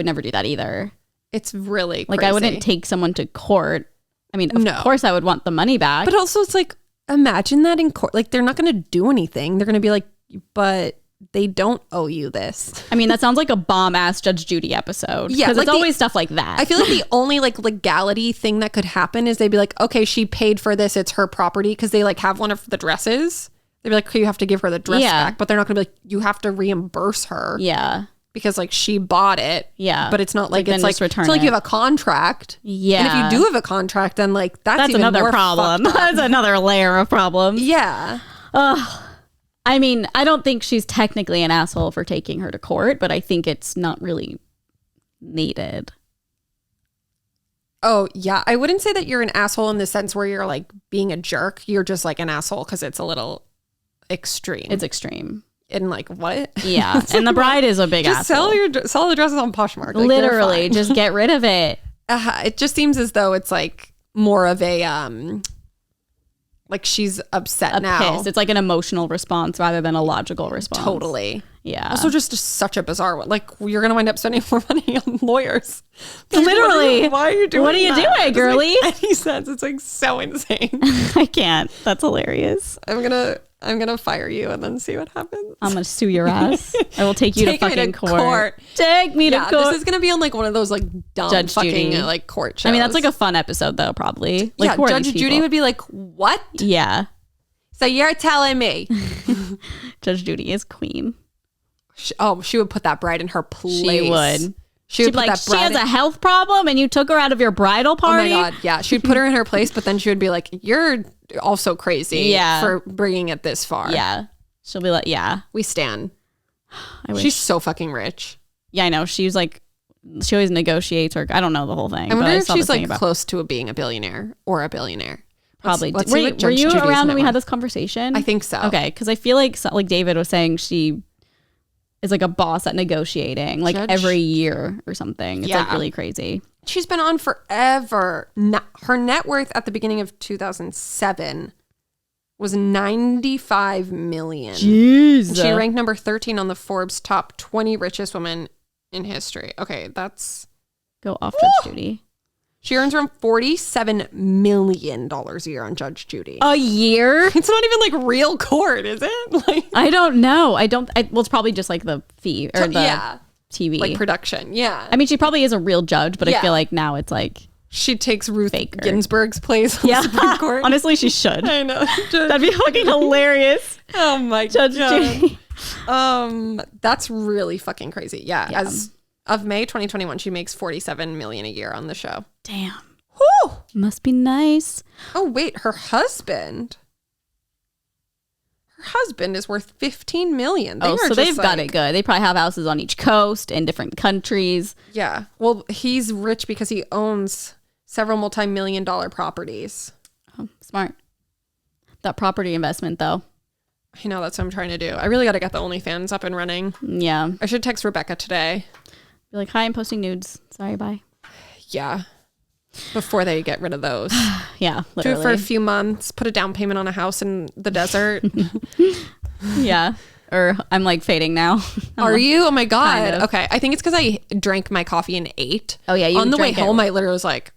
Speaker 1: never do that either.
Speaker 2: It's really
Speaker 1: like,
Speaker 2: crazy.
Speaker 1: I wouldn't take someone to court. I mean, of course I would want the money back.
Speaker 2: But also it's like, imagine that in court. Like, they're not going to do anything. They're going to be like, but they don't owe you this.
Speaker 1: I mean, that sounds like a bomb-ass Judge Judy episode. Yeah. Because like it's always stuff like that.
Speaker 2: I feel like the only like legality thing that could happen is they'd be like, okay, she paid for this. It's her property. Because they like have one of the dresses. They'd be like, okay, you have to give her the dress back. But they're not going to be like, you have to reimburse her.
Speaker 1: Yeah.
Speaker 2: Because like she bought it.
Speaker 1: Yeah.
Speaker 2: But it's not like, it's like,
Speaker 1: return
Speaker 2: it's like you have a contract.
Speaker 1: Yeah.
Speaker 2: And if you do have a contract, then like that's even
Speaker 1: another
Speaker 2: more
Speaker 1: problem. That's another layer of problems.
Speaker 2: Yeah.
Speaker 1: I mean, I don't think she's technically an asshole for taking her to court, but I think it's not really needed.
Speaker 2: Oh, yeah. I wouldn't say that you're an asshole in the sense where you're like being a jerk. You're just like an asshole because it's a little extreme.
Speaker 1: It's extreme.
Speaker 2: And like, what?
Speaker 1: Yeah. And the bride is a big asshole.
Speaker 2: Sell the dresses on Poshmark. Like,
Speaker 1: literally, just get rid of it.
Speaker 2: It just seems as though it's like more of a like she's upset now.
Speaker 1: Pissed. It's like an emotional response rather than a logical response.
Speaker 2: Totally.
Speaker 1: Yeah.
Speaker 2: Also just such a bizarre one. Like, you're going to wind up spending more money on lawyers.
Speaker 1: Literally.
Speaker 2: Why are you doing
Speaker 1: What are you doing, girly?
Speaker 2: It doesn't make any sense. It's like so insane.
Speaker 1: I can't. That's hilarious.
Speaker 2: I'm gonna fire you and then see what happens.
Speaker 1: I'm gonna sue your ass. I will take you to fucking court. Take me to court.
Speaker 2: This is gonna be on like one of those like dumb
Speaker 1: Judge
Speaker 2: fucking
Speaker 1: Judy.
Speaker 2: like court shows.
Speaker 1: I mean, that's like a fun episode though, probably. Like,
Speaker 2: yeah, Judge Judy would be like, what?
Speaker 1: Yeah.
Speaker 2: So you're telling me
Speaker 1: Judge Judy is queen.
Speaker 2: She would put that bride in her place.
Speaker 1: She would.
Speaker 2: She'd
Speaker 1: be like, she has a health problem and you took her out of your bridal party?
Speaker 2: Oh my God, yeah. She'd put her in her place, but then she would be like, you're also crazy for bringing it this far.
Speaker 1: Yeah. She'll be like, yeah.
Speaker 2: We stan.
Speaker 1: I wish.
Speaker 2: She's so fucking rich.
Speaker 1: Yeah, I know. She's like, she always negotiates or I don't know the whole thing.
Speaker 2: I wonder if she's like close to being a billionaire or a billionaire.
Speaker 1: Probably.
Speaker 2: Let's
Speaker 1: were you around when we had this conversation?
Speaker 2: I think so.
Speaker 1: Okay, because I feel like David was saying she is like a boss at negotiating like every year or something. It's like really crazy.
Speaker 2: She's been on forever. Her net worth at the beginning of 2007 was $95 million.
Speaker 1: Jeez.
Speaker 2: She ranked number 13 on the Forbes top 20 richest women in history. Okay, that's...
Speaker 1: Go off Judge Judy.
Speaker 2: She earns around $47 million a year on Judge Judy.
Speaker 1: A year?
Speaker 2: It's not even like real court, is it? Like,
Speaker 1: I don't know. Well, it's probably just like the fee or the TV.
Speaker 2: Like production, yeah.
Speaker 1: I mean, she probably is a real judge, but I feel like now it's like...
Speaker 2: She takes Ruth Ginsburg's place on the Supreme Court.
Speaker 1: Honestly, she should.
Speaker 2: I know.
Speaker 1: That'd be fucking hilarious.
Speaker 2: Oh my
Speaker 1: Judge Judy.
Speaker 2: That's really fucking crazy. Yeah. As of May 2021, she makes $47 million a year on the show.
Speaker 1: Damn.
Speaker 2: Whew.
Speaker 1: Must be nice.
Speaker 2: Oh wait, her husband is worth $15 million.
Speaker 1: So they've got it good. They probably have houses on each coast in different countries.
Speaker 2: Yeah. Well, he's rich because he owns several multi-million-dollar properties.
Speaker 1: Oh, smart. That property investment, though.
Speaker 2: I know, that's what I'm trying to do. I really got to get the OnlyFans up and running.
Speaker 1: Yeah.
Speaker 2: I should text Rebecca today.
Speaker 1: Be like, hi, I'm posting nudes. Sorry, bye.
Speaker 2: Yeah. Before they get rid of those.
Speaker 1: Yeah, literally.
Speaker 2: Do it for a few months, put a down payment on a house in the desert.
Speaker 1: Yeah. Or I'm like fading now.
Speaker 2: Are you? Oh my God.
Speaker 1: Kind of.
Speaker 2: Okay. I think it's because I drank my coffee and ate.
Speaker 1: Oh yeah. You
Speaker 2: on the way home, I literally was like,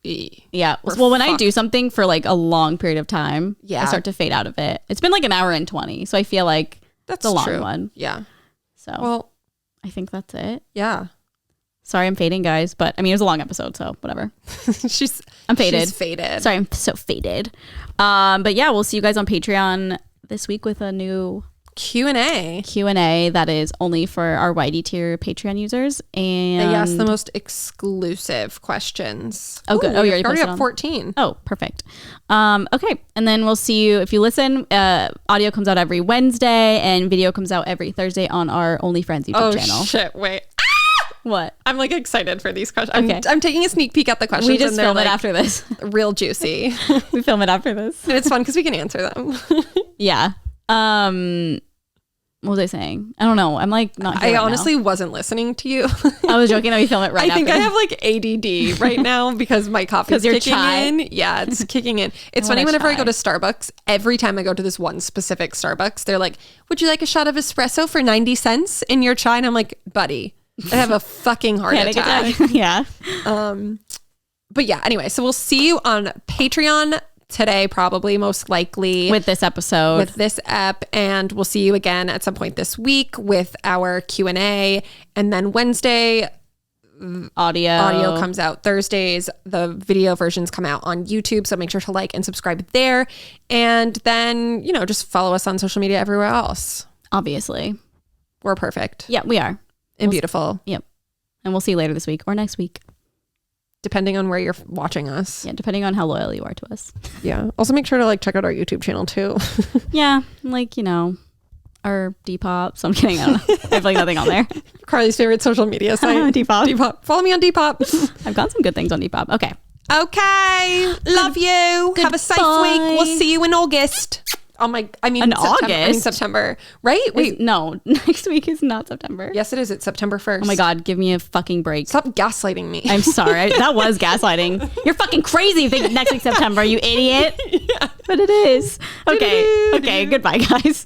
Speaker 1: yeah. Well, when I do something for like a long period of time, I start to fade out of it. It's been like an hour and 20. So I feel like that's a long one.
Speaker 2: Yeah.
Speaker 1: So well, I think that's it.
Speaker 2: Yeah.
Speaker 1: Sorry, I'm fading, guys. But I mean, it was a long episode, so whatever. I'm faded.
Speaker 2: She's faded.
Speaker 1: Sorry, I'm so faded. But yeah, we'll see you guys on Patreon this week with a new
Speaker 2: Q&A
Speaker 1: that is only for our YD tier Patreon users. And
Speaker 2: they ask the most exclusive questions.
Speaker 1: Oh, good. Oh, you
Speaker 2: already have 14.
Speaker 1: Oh, perfect. Okay. And then we'll see you if you listen. Audio comes out every Wednesday and video comes out every Thursday on our OnlyFriends YouTube channel.
Speaker 2: Oh, shit. Wait.
Speaker 1: What?
Speaker 2: I'm like excited for these questions.
Speaker 1: Okay.
Speaker 2: I'm taking a sneak peek at the questions.
Speaker 1: We just
Speaker 2: and they're
Speaker 1: film it
Speaker 2: like
Speaker 1: after this.
Speaker 2: real juicy.
Speaker 1: We film it after this.
Speaker 2: And it's fun because we can answer them.
Speaker 1: Yeah. What was I saying? I don't know. I'm like not here
Speaker 2: I
Speaker 1: right
Speaker 2: honestly
Speaker 1: now.
Speaker 2: wasn't listening to you.
Speaker 1: I was joking that we film it right
Speaker 2: I think
Speaker 1: after.
Speaker 2: I have like ADD right now because my coffee's
Speaker 1: your
Speaker 2: kicking
Speaker 1: chai?
Speaker 2: in. Yeah, it's kicking in. It's
Speaker 1: I want
Speaker 2: funny
Speaker 1: a
Speaker 2: whenever I
Speaker 1: chai.
Speaker 2: go to Starbucks, every time I go to this one specific Starbucks, they're like, would you like a shot of espresso for 90 cents in your chai? And I'm like, buddy, I have a fucking heart
Speaker 1: Panic
Speaker 2: attack.
Speaker 1: Yeah.
Speaker 2: But yeah, anyway, so we'll see you on Patreon today, probably most likely
Speaker 1: With this episode.
Speaker 2: with this ep, and we'll see you again at some point this week with our Q&A. And then Wednesday audio comes out. Thursdays the video versions come out on YouTube, so make sure to like and subscribe there. And then, you know, just follow us on social media everywhere else.
Speaker 1: Obviously.
Speaker 2: We're perfect
Speaker 1: Yeah, we are.
Speaker 2: and beautiful,
Speaker 1: Yep. And we'll see you later this week or next week.
Speaker 2: depending on where you're watching us.
Speaker 1: Yeah, depending on how loyal you are to us.
Speaker 2: Yeah, also make sure to like check out our YouTube channel too.
Speaker 1: Yeah, like, you know, our Depop. So I'm kidding. I don't know. I have like nothing on there.
Speaker 2: Carly's favorite social media site.
Speaker 1: Depop.
Speaker 2: Follow me on Depop.
Speaker 1: I've got some good things on Depop. Okay.
Speaker 2: Okay. Love you. Have a safe week. We'll see you in August. Oh my, I mean, September, right? Wait,
Speaker 1: no, next week is not September.
Speaker 2: yes, it is. It's September 1st.
Speaker 1: Oh my God, give me a fucking break.
Speaker 2: Stop gaslighting me.
Speaker 1: I'm sorry. That was gaslighting. You're fucking crazy if you think next week's September, you idiot. Yeah. But it is. Okay. Okay. Goodbye, guys.